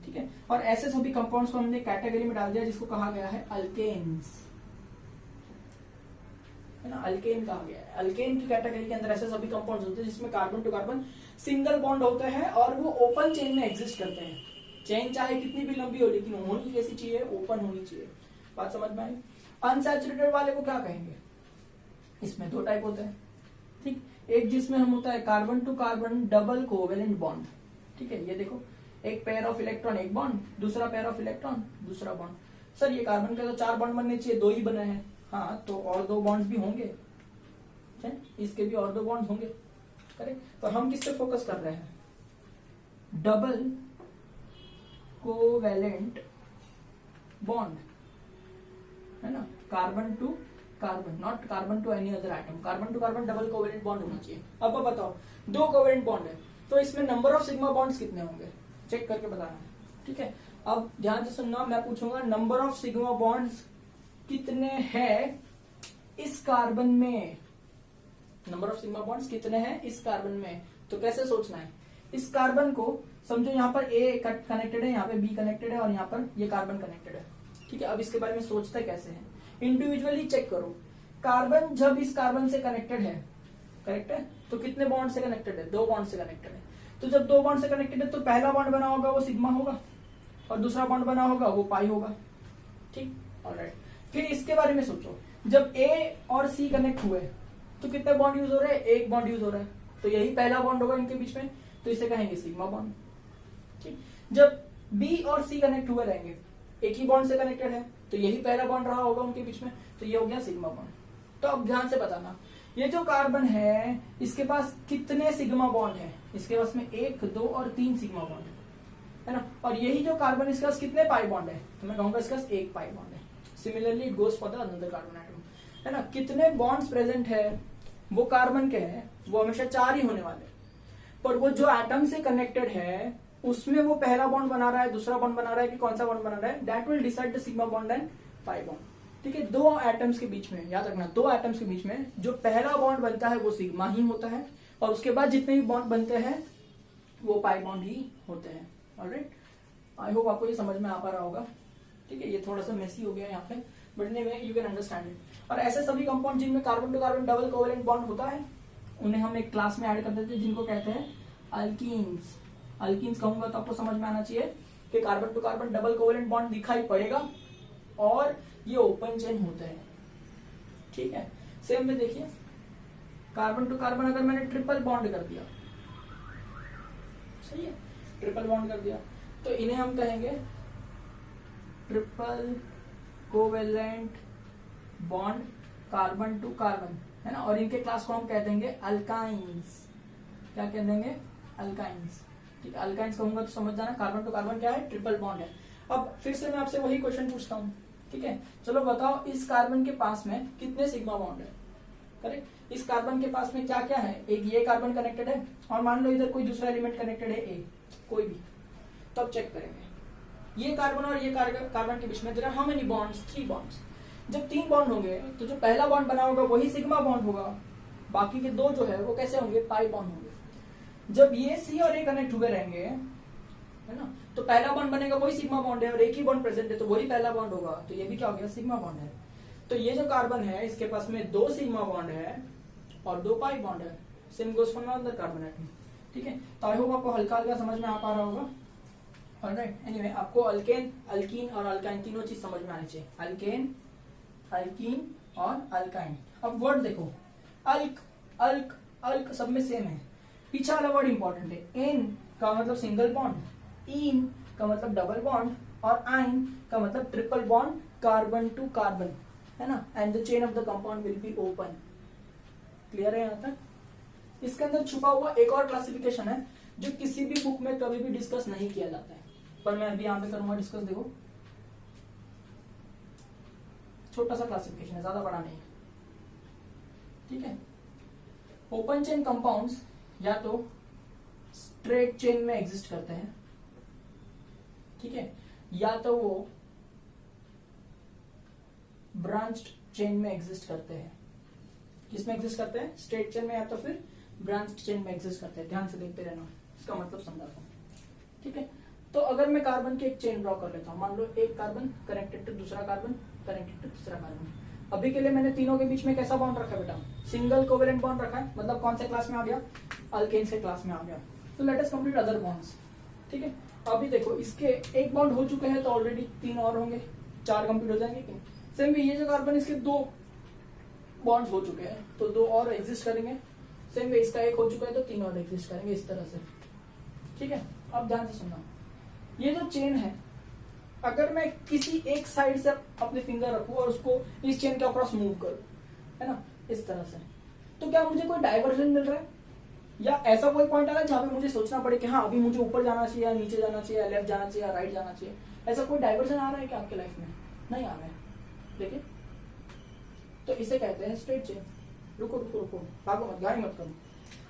ठीक है, और ऐसे सभी कंपाउंड्स को हमने कैटेगरी में डाल दिया जिसको कहा गया है अल्केन्स, है ना? अल्केन कहा गया है। अल्केन की कैटेगरी के अंदर ऐसे सभी कंपाउंड्स होते हैं जिसमें carbon to carbon single bond होते हैं और वो ओपन चेन में एग्जिस्ट करते हैं। चेन चाहे कितनी भी लंबी हो, लेकिन होनी कैसी चाहिए? ओपन होनी चाहिए। बात समझ में आई? अनसैचुरेटेड वाले को क्या कहेंगे? इसमें 2 टाइप होते हैं। ठीक, एक जिसमें हम होता है carbon to carbon double covalent bond. ठीक है, ये देखो, एक पेयर ऑफ इलेक्ट्रॉन एक बॉन्ड, दूसरा पेयर ऑफ इलेक्ट्रॉन दूसरा बॉन्ड। सर ये कार्बन के तो 4 बॉन्ड बनने चाहिए, 2 ही बने हैं। हाँ, तो और 2 बॉन्ड्स भी होंगे, इसके भी और 2 बॉन्ड्स होंगे। करेक्ट, पर हम किस पे फोकस कर रहे हैं? डबल कोवेलेंट बॉन्ड, है ना? Carbon to carbon, not carbon to any other item. Carbon to carbon double covalent bond होना चाहिए। अब बताओ, 2 कोवेलेंट बॉन्ड है, तो इसमें नंबर ऑफ सिग्मा बॉन्ड्स कितने होंगे? चेक करके बताना। ठीक है, अब ध्यान से सुनना, मैं पूछूंगा नंबर ऑफ सिग्मा बॉन्ड्स कितने हैं इस कार्बन में? नंबर ऑफ सिग्मा बॉन्ड्स कितने हैं इस कार्बन में? तो कैसे सोचना है? इस कार्बन को समझो, यहाँ पर ए कनेक्टेड है, यहाँ पे बी कनेक्टेड है और यहाँ पर ये कार्बन कनेक्टेड है। ठीक है, अब इसके बारे में सोचते कैसे हैं? इंडिविजुअली चेक करो। कार्बन जब इस कार्बन से कनेक्टेड है, करेक्ट है, तो कितने बॉन्ड से कनेक्टेड है? 2 बॉन्ड से कनेक्टेड है। तो जब 2 बॉन्ड से कनेक्टेड है तो पहला बॉन्ड बना होगा वो सिग्मा होगा और दूसरा बॉन्ड बना होगा वो पाई होगा। ठीक, ऑलराइट। फिर इसके बारे में सोचो, जब ए और सी कनेक्ट हुए तो कितने बॉन्ड यूज हो रहे हैं? 1 बॉन्ड यूज हो रहा है, तो यही पहला बॉन्ड होगा इनके बीच में, तो इसे कहेंगे सिग्मा बॉन्ड। ठीक, जब बी और सी कनेक्ट हुए रहेंगे, एक ही बॉन्ड से कनेक्टेड है, तो यही पहला बॉन्ड रहा होगा उनके बीच में, तो ये हो गया सिग्मा बॉन्ड। तो अब ध्यान से बताना, ये जो कार्बन है इसके पास कितने सिग्मा बॉन्ड है? इसके पास में 1, 2 और 3 सिग्मा बॉन्ड है ना? और यही जो कार्बन इसके पास कितने पाई बॉन्ड है? तो मैं कहूंगा इसके पास 1 पाई बॉन्ड है। Similarly it goes for the another carbon atom, है ना? कितने बॉन्ड्स प्रेजेंट है वो कार्बन के हैं, वो हमेशा 4 ही होने वाले, पर वो जो एटम से कनेक्टेड है उसमें वो पहला बॉन्ड बना रहा है, दूसरा बॉन्ड बना रहा है कि कौन सा बॉन्ड बना रहा है, that will decide the sigma bond and pi bond. ठीक है, दो एटम्स के बीच में, याद रखना, दो एटम्स के बीच में जो पहला बॉन्ड बनता है वो सिग्मा ही होता है, और उसके बाद जितने भी बॉन्ड बनते हैं वो पाई बॉन्ड ही होते हैं। ऑलराइट, आई होप आपको ये समझ में आ पा रहा होगा। ठीक है, ये थोड़ा सा मेसी हो गया यहाँ पे, but anyway you can understand it. और ऐसे सभी कंपाउंड जिनमें carbon to carbon double covalent bond होता है उन्हें हम एक क्लास में ऐड कर देते हैं जिनको कहते हैं अल्कीन्स। अल्कीन्स कहूंगा तो आपको समझ में आना चाहिए कि carbon to carbon double covalent bond दिखाई पड़ेगा और ये ओपन चेन होते हैं। ठीक है, सेम में देखिए कार्बन टू कार्बन अगर मैंने ट्रिपल बॉन्ड कर दिया, सही है, ट्रिपल बॉन्ड कर दिया, तो इन्हें हम कहेंगे triple covalent bond carbon to carbon, है ना। और इनके क्लास को हम कह देंगे अल्काइंस। क्या कह देंगे? अल्काइंस। ठीक है, अल्काइंस कहूंगा तो समझ जाना कार्बन टू कार्बन क्या है, ट्रिपल बॉन्ड है। अब फिर से मैं आपसे वही क्वेश्चन पूछता हूँ, ठीक है, चलो बताओ इस कार्बन के पास में कितने सिग्मा बॉन्ड है? करेक्ट, इस कार्बन के पास में क्या क्या है? एक ये कार्बन कनेक्टेड है और मान लो इधर कोई दूसरा एलिमेंट कनेक्टेड है ए, कोई भी, तो अब चेक करेंगे ये कार्बन और ये कार्बन के बीच में there are how many bonds? 3 bonds. जब 3 बॉन्ड होंगे तो जो पहला बॉन्ड बना होगा वही सिग्मा बॉन्ड होगा, बाकी के 2 जो है वो कैसे होंगे? पाई बॉन्ड होंगे। जब ये सी और ए कनेक्ट हुए रहेंगे, है ना, तो पहला बॉन्ड बनेगा वही सिग्मा बॉन्ड है और एक ही बॉन्ड प्रेजेंट है तो वही पहला बॉन्ड होगा, तो ये भी क्या हो गया? सिग्मा बॉन्ड है। तो ये जो कार्बन है इसके पास में 2 सिग्मा बॉन्ड है और 2 पाई बॉन्ड है। Same goes for another carbon atom. ठीक है, तो आई होप आपको हल्का हल्का समझ में आ पा रहा होगा। ऑलराइट, एनीवे आपको अल्केन, अल्कीन और अल्काइन तीनों चीज समझ में आनी चाहिए। अल्केन, अल्कीन और अल्काइन। अब वर्ड देखो, अल्क, अल्क, अल्क सब में सेम है, पीछे वाला वर्ड इंपॉर्टेंट है। एन का मतलब सिंगल बॉन्ड, इन का मतलब डबल बॉन्ड और आइन का मतलब triple bond carbon to carbon, है ना। And the chain of the compound will be open. Clear है यहाँ तक? इसके अंदर छुपा हुआ एक और क्लासिफिकेशन है जो किसी भी बुक में कभी भी डिस्कस नहीं किया जाता है, पर मैं अभी यहाँ पे करूंगा डिस्कस। देखो, छोटा सा क्लासिफिकेशन है, ज्यादा बड़ा नहीं है। ठीक है, ओपन चेन कंपाउंड्स या तो स्ट्रेट चेन में एग्जिस्ट करते हैं, ठीक है, या तो वो ब्रांच्ड चेन में एग्जिस्ट करते हैं। किसमें एग्जिस्ट करते हैं? स्ट्रेट चेन में या तो फिर ब्रांच्ड चेन में एग्जिस्ट करते हैं। ध्यान से देखते रहना, इसका मतलब समझाता हूं। ठीक है, तो अगर मैं कार्बन की एक चेन ड्रॉ कर लेता हूं, मान लो एक कार्बन कनेक्टेड टू दूसरा कार्बन, कनेक्टेड टू तीसरा कार्बन। अभी के लिए मैंने तीनों के बीच में कैसा बॉन्ड रखा है बेटा? सिंगल कोवेलेंट बॉन्ड रखा है, मतलब कौन से क्लास में आ गया? अल्केन्स के क्लास में आ गया। तो let us complete other bonds. ठीक है, अभी देखो इसके एक बॉन्ड हो चुके हैं तो ऑलरेडी 3 और होंगे, 4 कंप्लीट हो जाएंगे। सेम भी ये जो कार्बन, इसके 2 बॉन्ड्स हो चुके हैं तो 2 और एग्जिस्ट करेंगे। सेम वे इसका 1 हो चुका है तो 3 और एग्जिस्ट करेंगे, इस तरह से। ठीक है, अब ध्यान से सुनना, ये जो चेन है अगर मैं किसी एक साइड से अपने फिंगर रखूं और उसको इस चेन के अक्रॉस मूव करूं, है ना, इस तरह से, तो क्या मुझे कोई डाइवर्जन मिल रहा है? या ऐसा कोई पॉइंट आ रहा है जहां पे मुझे सोचना पड़े कि हाँ अभी मुझे ऊपर जाना चाहिए या नीचे जाना चाहिए या लेफ्ट जाना चाहिए या राइट जाना चाहिए? ऐसा कोई डाइवर्जन आ रहा है क्या आपके लाइफ में? नहीं आ रहा है। देखिए, तो इसे कहते हैं स्ट्रेट चेन। रुको रुको रुको, भागो मत, गाड़ी मत करो।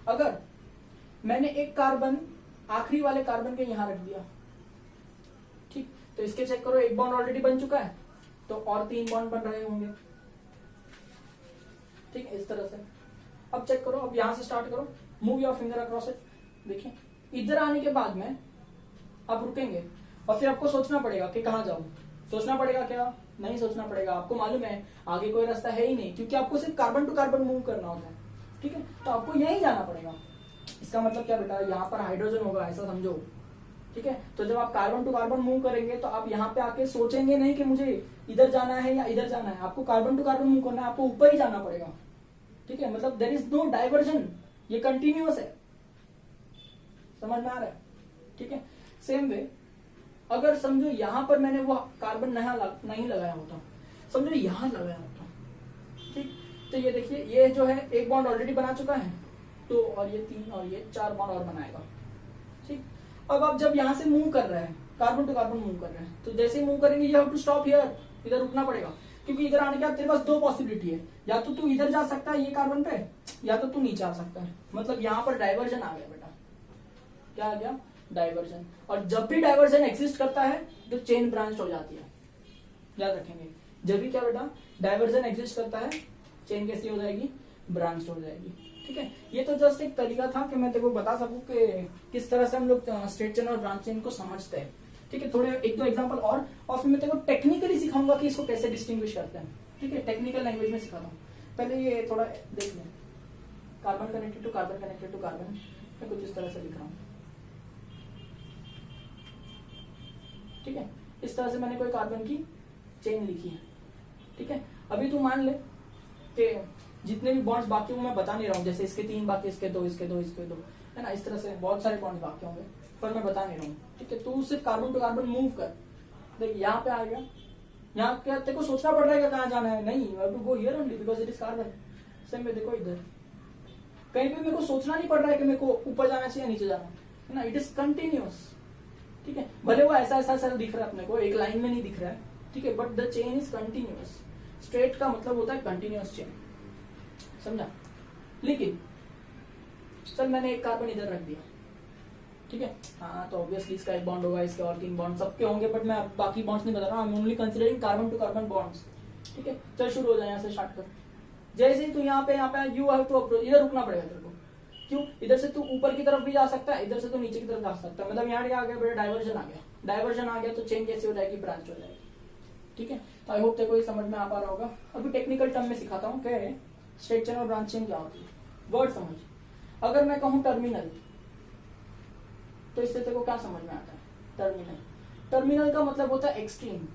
अगर मैंने एक कार्बन आखिरी वाले कार्बन के यहां रख दिया, ठीक, तो इसके चेक करो, एक बॉन्ड ऑलरेडी बन चुका है तो और 3 बॉन्ड बन रहे होंगे। ठीक है, इस तरह से। अब चेक करो, अब यहां से स्टार्ट करो, move your finger across it. देखिए, इधर आने के बाद में आप रुकेंगे और फिर आपको सोचना पड़ेगा कि कहां जाऊं। सोचना पड़ेगा क्या? नहीं सोचना पड़ेगा, आपको मालूम है आगे कोई रास्ता है ही नहीं, क्योंकि आपको सिर्फ कार्बन टू कार्बन मूव करना होता है। ठीक है, तो आपको यहीं जाना पड़ेगा। इसका मतलब क्या बेटा? यहाँ पर हाइड्रोजन होगा, ऐसा समझो। ठीक है, तो जब आप कार्बन टू कार्बन मूव करेंगे तो आप यहाँ पे आके सोचेंगे नहीं कि मुझे इधर जाना है या इधर जाना है, आपको कार्बन टू कार्बन मूव करना है, आपको ऊपर ही जाना पड़ेगा। ठीक है, मतलब देयर इज नो डाइवर्जन, ये कंटिन्यूअस है। समझ में आ रहा है? ठीक है, सेम वे अगर समझो यहां पर मैंने वो कार्बन नहीं लगाया होता, समझो यहां लगाया होता, ठीक, तो ये देखिए, ये जो है एक बॉन्ड ऑलरेडी बना चुका है, 2 और ये 3 और ये 4 बॉन्ड और बनाएगा। ठीक, अब आप जब यहां से मूव कर रहे हैं, कार्बन टू कार्बन मूव कर रहे हैं, तो जैसे ही मूव करेंगे you have to stop here, इधर रुकना पड़ेगा, क्योंकि इधर आने के बाद तेरे पास 2 पॉसिबिलिटी है, या तो तू इधर जा सकता है ये कार्बन पे, या तो तू नीचे आ सकता है। मतलब यहाँ पर डाइवर्जन आ गया बेटा। क्या आ गया? डाइवर्जन। और जब भी डाइवर्जन एग्जिस्ट करता है तो चेन ब्रांच हो जाती है, याद रखेंगे। जब भी क्या बेटा डाइवर्जन एग्जिस्ट करता है चेन कैसी हो जाएगी, ब्रांच हो जाएगी। ठीक है, ये तो जस्ट एक तरीका था कि मैं तेरे को बता सकूं कि किस तरह से हम लोग स्ट्रेट चेन और ब्रांच चेन को समझते हैं। ठीक है, थोड़े एक दो एग्जांपल और फिर मैं तेरे को टेक्निकली सिखाऊंगा कि इसको कैसे डिस्टिंग्विश करते हैं। ठीक है, टेक्निकल लैंग्वेज में सिखाता हूँ। पहले ये थोड़ा देख लें, carbon connected to carbon connected to carbon, मैं कुछ इस तरह से लिख रहा हूँ। ठीक है, इस तरह से मैंने कोई कार्बन की चेन लिखी है। ठीक है, अभी तू मान ले कि जितने भी बॉन्ड्स बाकी होंगे मैं बता नहीं रहा हूँ, जैसे इसके 3 बाकी, इसके 2, इसके 2, इसके 2, है ना, इस तरह से बहुत सारे बॉन्ड्स बाकी होंगे, पर मैं बता नहीं रहा हूँ। ठीक है, तू सिर्फ कार्बन टू कार्बन मूव कर, देख यहाँ पे आ गया, यहाँ क्या तेरे को सोचना पड़ रहा है कहाँ जाना है, नहीं, you have to go here only because it is carbon. Same में देखो इधर कहीं भी मेरे को सोचना नहीं पड़ रहा है कि मेरे को ऊपर जाना चाहिए नीचे जाना है ना, इट इज कंटिन्यूअस। ठीक है, भले वो ऐसा ऐसा ऐसा दिख रहा है अपने को, एक लाइन में नहीं दिख रहा है। ठीक है, but the chain is continuous. Straight का मतलब होता है कंटिन्यूअस चेन, समझा। लेकिन चल मैंने एक कार्बन इधर रख दिया, ठीक है, हाँ तो ऑब्वियसली इसका एक बॉन्ड होगा, इसके और 3 बॉन्ड सबके होंगे, बट मैं बाकी बॉन्ड्स नहीं बता रहा, I am only considering carbon to carbon bonds. ठीक है, चल शुरू हो जाए, यहाँ से स्टार्ट कर। जैसे ही तू यहाँ पे यू हैव टू अप्रोच, इधर रुकना पड़ेगा तेरे को। क्यों? इधर से तू ऊपर की तरफ भी जा सकता है, इधर से तू नीचे की तरफ जा सकता है, मतलब यहाँ आ गया बेटा डाइवर्जन आ गया। डाइवर्जन आ गया तो चेन कैसी हो जाएगी, ब्रांच हो जाएगी। ठीक है, तो आई होप तेरे को ये समझ में आ पा रहा होगा। अभी टेक्निकल टर्म में सिखाता हूँ कि स्ट्रेट चेन और ब्रांच चेन क्या होती है। वर्ड समझ, अगर मैं कहूँ टर्मिनल, तो इससे तेरे को क्या समझ में आता है? टर्मिनल, टर्मिनल का मतलब होता है एक्सट्रीम।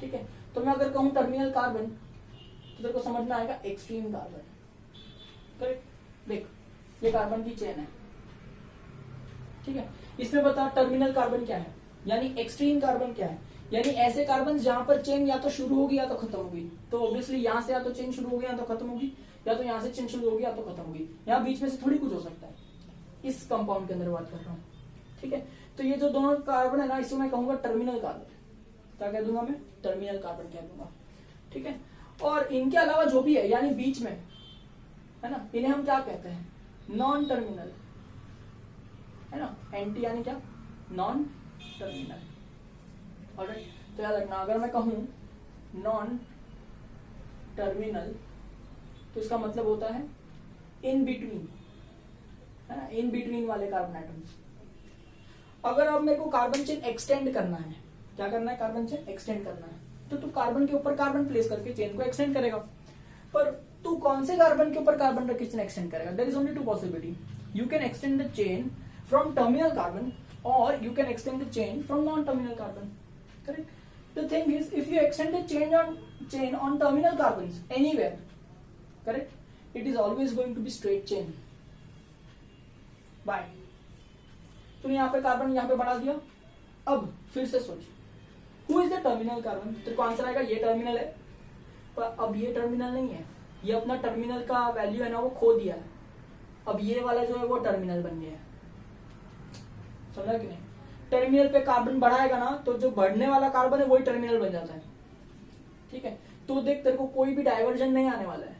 ठीक है, तो मैं अगर कहूँ टर्मिनल कार्बन तो तेरे को समझ में आएगा एक्सट्रीम कार्बन। करेक्ट, देख ये कार्बन की चेन है। ठीक है, इसमें बता टर्मिनल कार्बन क्या है, यानी एक्सट्रीम कार्बन क्या है, यानी ऐसे कार्बन जहां पर चेन या तो शुरू होगी या तो खत्म होगी। तो ऑब्वियसली यहां से या तो चेन शुरू होगी या तो खत्म होगी, या तो यहां से चेन शुरू होगी या तो खत्म होगी, यहाँ बीच में से थोड़ी कुछ हो सकता है। इस कंपाउंड के अंदर बात कर रहा हूँ। ठीक है, तो ये जो दोनों कार्बन है ना, इसको मैं कहूंगा टर्मिनल कार्बन। क्या कह दूंगा मैं? टर्मिनल कार्बन कह दूंगा। ठीक है, और इनके अलावा जो भी है यानी बीच में है ना, इन्हें हम क्या कहते हैं? नॉन टर्मिनल, है ना, एंटी यानी क्या? Non terminal. ऑलराइट, तो याद रखना अगर मैं कहूं नॉन टर्मिनल तो इसका मतलब होता है इन बिटवीन, है ना, इन बिटवीन वाले कार्बन एटम्स। अगर अब मेरे को कार्बन चेन एक्सटेंड करना है, क्या करना है? कार्बन चेन एक्सटेंड करना है, तो तू कार्बन के ऊपर कार्बन प्लेस करके चेन को एक्सटेंड करेगा। पर तू कौन से कार्बन के ऊपर कार्बन रख के चेन एक्सटेंड करेगा? There is only 2 possibility, you can extend the chain from terminal carbon और you can extend the chain from non-terminal carbon. Correct? The thing is, if you extend the chain on terminal carbons anywhere, correct? It is always going to be straight chain. Why? तूने यहाँ पे carbon यहाँ पे बढ़ा दिया। अब फिर से सोच, who is the terminal carbon? तेरे को आंसर आएगा ये टर्मिनल है, पर अब ये टर्मिनल नहीं है, ये अपना टर्मिनल का वैल्यू है ना वो खो दिया है। अब ये वाला जो है वो टर्मिनल बन गया है, समझा कि नहीं? टर्मिनल पे कार्बन बढ़ाएगा ना तो जो बढ़ने वाला कार्बन है वही टर्मिनल बन जाता है। ठीक है, तो देख तेरे को कोई भी डाइवर्जन नहीं आने वाला है।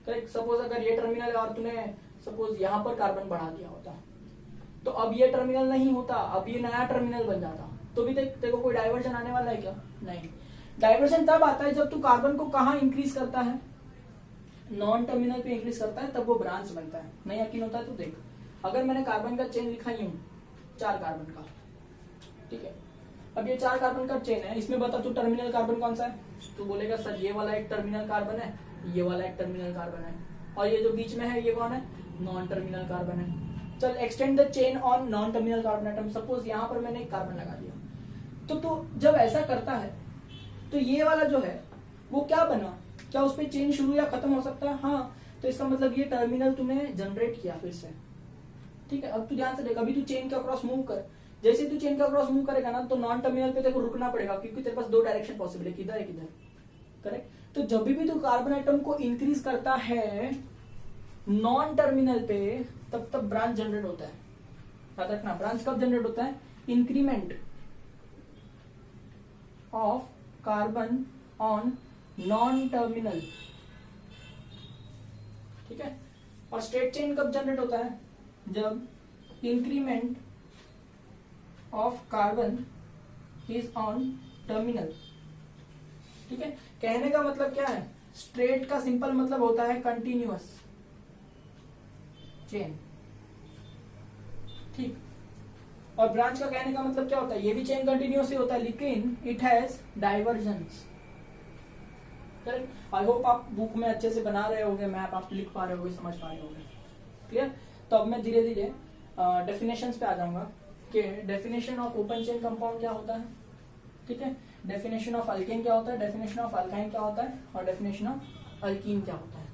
करेक्ट, सपोज अगर ये टर्मिनल है और तूने सपोज यहाँ पर कार्बन बढ़ा दिया होता तो अब ये टर्मिनल नहीं होता, अब ये नया टर्मिनल बन जाता, तो भी देख तेरे को कोई डाइवर्जन आने वाला है क्या? नहीं। डाइवर्जन तब आता है जब तू कार्बन को कहाँ इंक्रीज करता है? नॉन टर्मिनल पे इंक्रीज करता है, तब वो ब्रांच बनता है। नहीं यकीन होता है तो देख, अगर मैंने कार्बन का चेन लिखा यूं 4 कार्बन का, ठीक है, अब ये 4 कार्बन का चेन है, इसमें बता तू टर्मिनल कार्बन कौन सा है? तू बोलेगा सर ये वाला एक टर्मिनल कार्बन है, ये वाला एक टर्मिनल कार्बन है, और ये जो बीच में है ये कौन है? नॉन टर्मिनल कार्बन है। चल extend the chain on non terminal carbon atom, suppose यहाँ पर मैंने एक कार्बन लगा दिया, तो तू जब ऐसा करता है तो ये वाला जो है वो क्या बना? क्या उस पर चेन शुरू या खत्म हो सकता है? हाँ, तो इसका मतलब ये टर्मिनल तूने जनरेट किया फिर से। ठीक है, अब तू ध्यान से देख, अभी तू चेन का क्रॉस मूव कर, जैसे तू चेन का क्रॉस मूव करेगा ना तो नॉन टर्मिनल पे तेरे को रुकना पड़ेगा, क्योंकि तेरे पास 2 डायरेक्शन पॉसिबल है, किधर है किधर। करेक्ट, तो जब भी तू कार्बन एटम को इंक्रीज करता है नॉन टर्मिनल पे, तब तब ब्रांच जनरेट होता है। याद रखना, ब्रांच कब जनरेट होता है? Increment of carbon on non terminal. ठीक है, और स्ट्रेट चेन कब जनरेट होता है? जब increment of carbon is on terminal. ठीक है, कहने का मतलब क्या है, स्ट्रेट का सिंपल मतलब होता है कंटिन्यूअस चेन। ठीक, और ब्रांच का कहने का मतलब क्या होता है, ये भी चेन कंटिन्यूअस ही होता है लेकिन it has divergence. Correct. I hope आप बुक में अच्छे से बना रहे होंगे, मैप आप लिख पा रहे होंगे, समझ पा रहे होंगे। क्लियर। तो अब मैं धीरे धीरे डेफिनेशंस पे आ जाऊंगा कि definition of open chain compound क्या होता है। ठीक है, डेफिनेशन ऑफ अल्केन क्या होता है, डेफिनेशन ऑफ अल्काइन क्या होता है, और डेफिनेशन ऑफ अल्कीन क्या होता है।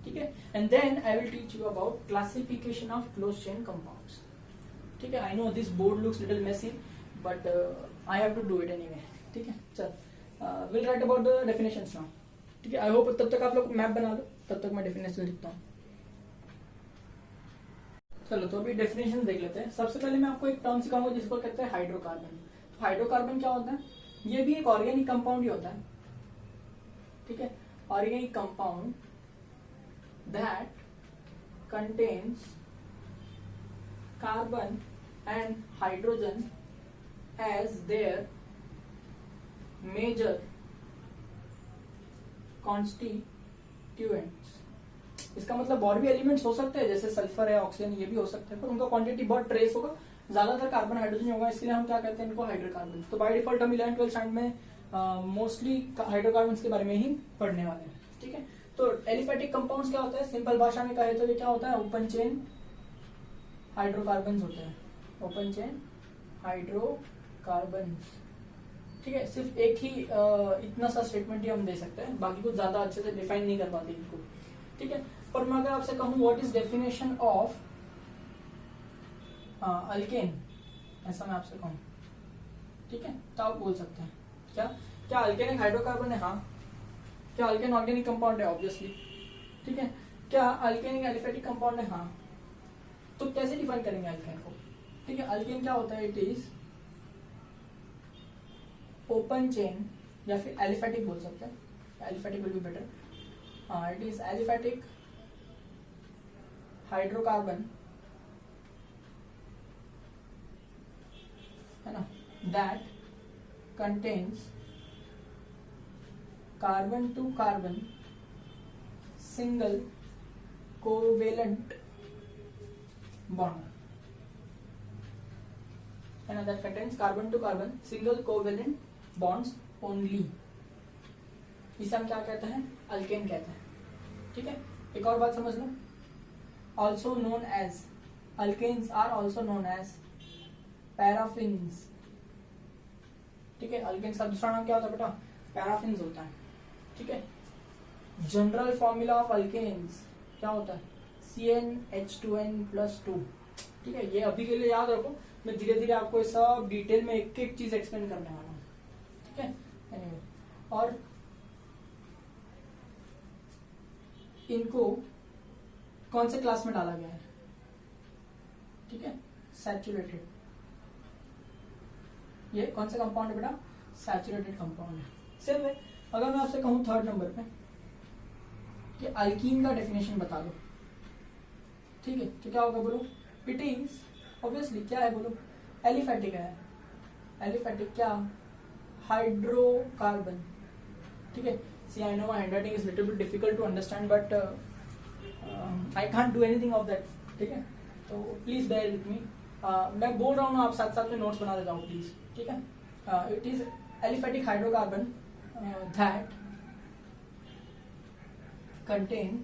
ठीक है, and then I will teach you about classification of close chain compounds. ठीक है, I know this board looks little messy but I have to do it anyway. ठीक है, चल will write about the definitions now. ठीक है, I hope तब तक आप लोग मैप बना दो, तब तक मैं डेफिनेशन लिखता हूँ। चलो तो अभी डेफिनेशन देख लेते हैं। सबसे पहले मैं आपको एक टर्म सिखाऊंगा जिसको कहते हैं हाइड्रोकार्बन। तो हाइड्रोकार्बन क्या होता है, ये भी एक ऑर्गेनिक कंपाउंड ही होता है। ठीक है, organic compound that contains carbon and hydrogen as their major constituents. इसका मतलब और भी एलिमेंट्स हो सकते हैं जैसे सल्फर है, ऑक्सीजन, ये भी हो सकते हैं, पर उनका क्वांटिटी बहुत ट्रेस होगा, ज्यादातर कार्बन हाइड्रोजन होगा, इसलिए हम क्या कहते हैं इनको हाइड्रोकार्बन। तो बाय डिफॉल्ट हम 11th 12th स्टैंडर्ड में मोस्टली हाइड्रोकार्बन के बारे में ही पढ़ने वाले हैं। ठीक है, तो एलिफेटिक कंपाउंड्स क्या होता है, सिंपल भाषा में कहे तो ये क्या होता है, ओपन चेन हाइड्रोकार्बन होते हैं, ओपन चेन हाइड्रोकार्बन। ठीक है, सिर्फ एक ही इतना सा स्टेटमेंट ही हम दे सकते हैं, बाकी कुछ ज्यादा अच्छे से डिफाइन नहीं कर पाते इनको। ठीक है, पर मैं अगर आपसे कहूं what is definition of alkane, ऐसा मैं आपसे कहूं, ठीक है, तो आप बोल सकते हैं क्या क्या अल्केन एक हाइड्रोकार्बन है। हाँ। क्या अल्केन ऑर्गेनिक कंपाउंड है, ऑब्वियसली। ठीक है, क्या अल्केन एक एलिफेटिक कंपाउंड है। हाँ। तो कैसे डिफाइन करेंगे अल्केन को। ठीक है, अल्केन क्या होता है, इट इज ओपन चेन, या फिर एलिफेटिक बोल सकते हैं, एलिफेटिक विल बी बेटर। हाँ, इट इज एलिफेटिक हाइड्रोकार्बन, है ना, that contains carbon to carbon single covalent bond, है ना, that contains carbon to carbon single covalent bonds only. इसे हम क्या कहते हैं, अल्केन कहते हैं। ठीक है, एक और बात समझ लो, also known as, alkanes are also known as paraffins. ठीक है, अल्केन्स का दूसरा नाम क्या होता है बेटा, पैराफिन्स होता है। ठीक है, जनरल फॉर्मूला ऑफ अल्केन्स क्या होता है, CnH2n+2। ठीक है, ये अभी के लिए याद रखो, मैं धीरे धीरे आपको सब डिटेल में एक एक चीज एक्सप्लेन करने वाला हूँ। ठीक है, anyway, और इनको कौन से क्लास में डाला गया है, ठीक है, सैचुरेटेड। ये कौन सा कंपाउंड है बेटा, सैचुरेटेड कंपाउंड है। सेम है, अगर मैं आपसे कहूं 3rd नंबर पे कि अल्कीन का डेफिनेशन बता दो, ठीक है, तो क्या होगा बोलो, इट इज ऑब्वियसली क्या है बोलो, एलिफेटिक है। एलिफेटिक क्या, हाइड्रोकार्बन। ठीक है, see I know my handwriting is little bit difficult to understand but I can't do anything of that. ठीक है, तो प्लीज बेयर विथ मी। मैं बोल रहा हूँ ना, आप साथ साथ में नोट्स बना देता हूँ प्लीज। ठीक है, it is aliphatic hydrocarbon that contain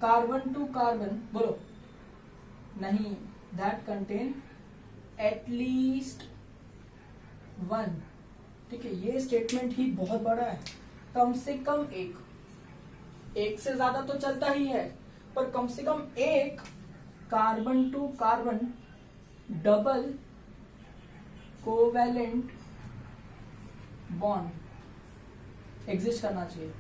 carbon to carbon, बोलो नहीं, दैट कंटेन एटलीस्ट 1। ठीक है, ये स्टेटमेंट ही बहुत बड़ा है, कम से कम एक से ज्यादा तो चलता ही है, पर कम से कम एक carbon to carbon double covalent bond exist करना चाहिए।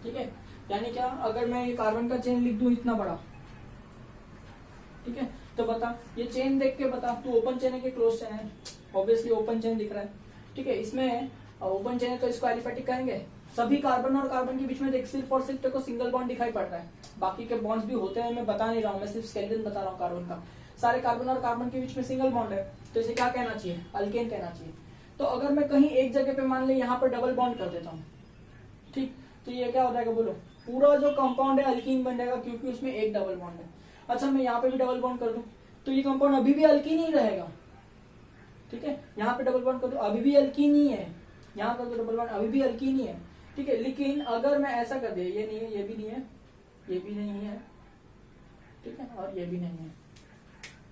ठीक है, यानी क्या, अगर मैं ये कार्बन का चेन लिख दूं इतना बड़ा, ठीक है, तो बता, ये चेन देख के बता तू ओपन चेन है कि क्लोज चेन है। ऑब्वियसली ओपन चेन दिख रहा है। ठीक है, इसमें ओपन चेन है तो इसको एलिफेटिक कहेंगे। सभी कार्बन और कार्बन के बीच में देख सिर्फ और सिर्फ तेरे को सिंगल बॉन्ड दिखाई पड़ रहा है, बाकी के बॉन्ड्स भी होते हैं, मैं बता नहीं रहा हूँ, मैं सिर्फ स्केलेटन बता रहा हूँ कार्बन का। सारे कार्बन और कार्बन के बीच में सिंगल बॉन्ड है, तो इसे क्या कहना चाहिए, अल्केन कहना चाहिए। तो अगर मैं कहीं एक जगह पे मान ले यहाँ पर डबल बॉन्ड कर देता हूँ, ठीक, तो ये क्या हो जाएगा बोलो, पूरा जो कंपाउंड है अल्कीन बन जाएगा, क्योंकि उसमें एक डबल बॉन्ड है। अच्छा मैं यहाँ पे भी डबल बॉन्ड कर दूं तो ये कंपाउंड अभी भी अल्कीन ही रहेगा, ठीक है। यहाँ पे डबल बॉन्ड कर दो अभी भी अल्कीन ही है, यहाँ कर दो डबल बॉन्ड अभी भी अल्कीन ही है, ठीक है। लेकिन अगर मैं ऐसा कर दिया, ये नहीं है, ये भी नहीं है, ये भी नहीं है, ठीक है, और ये भी नहीं है,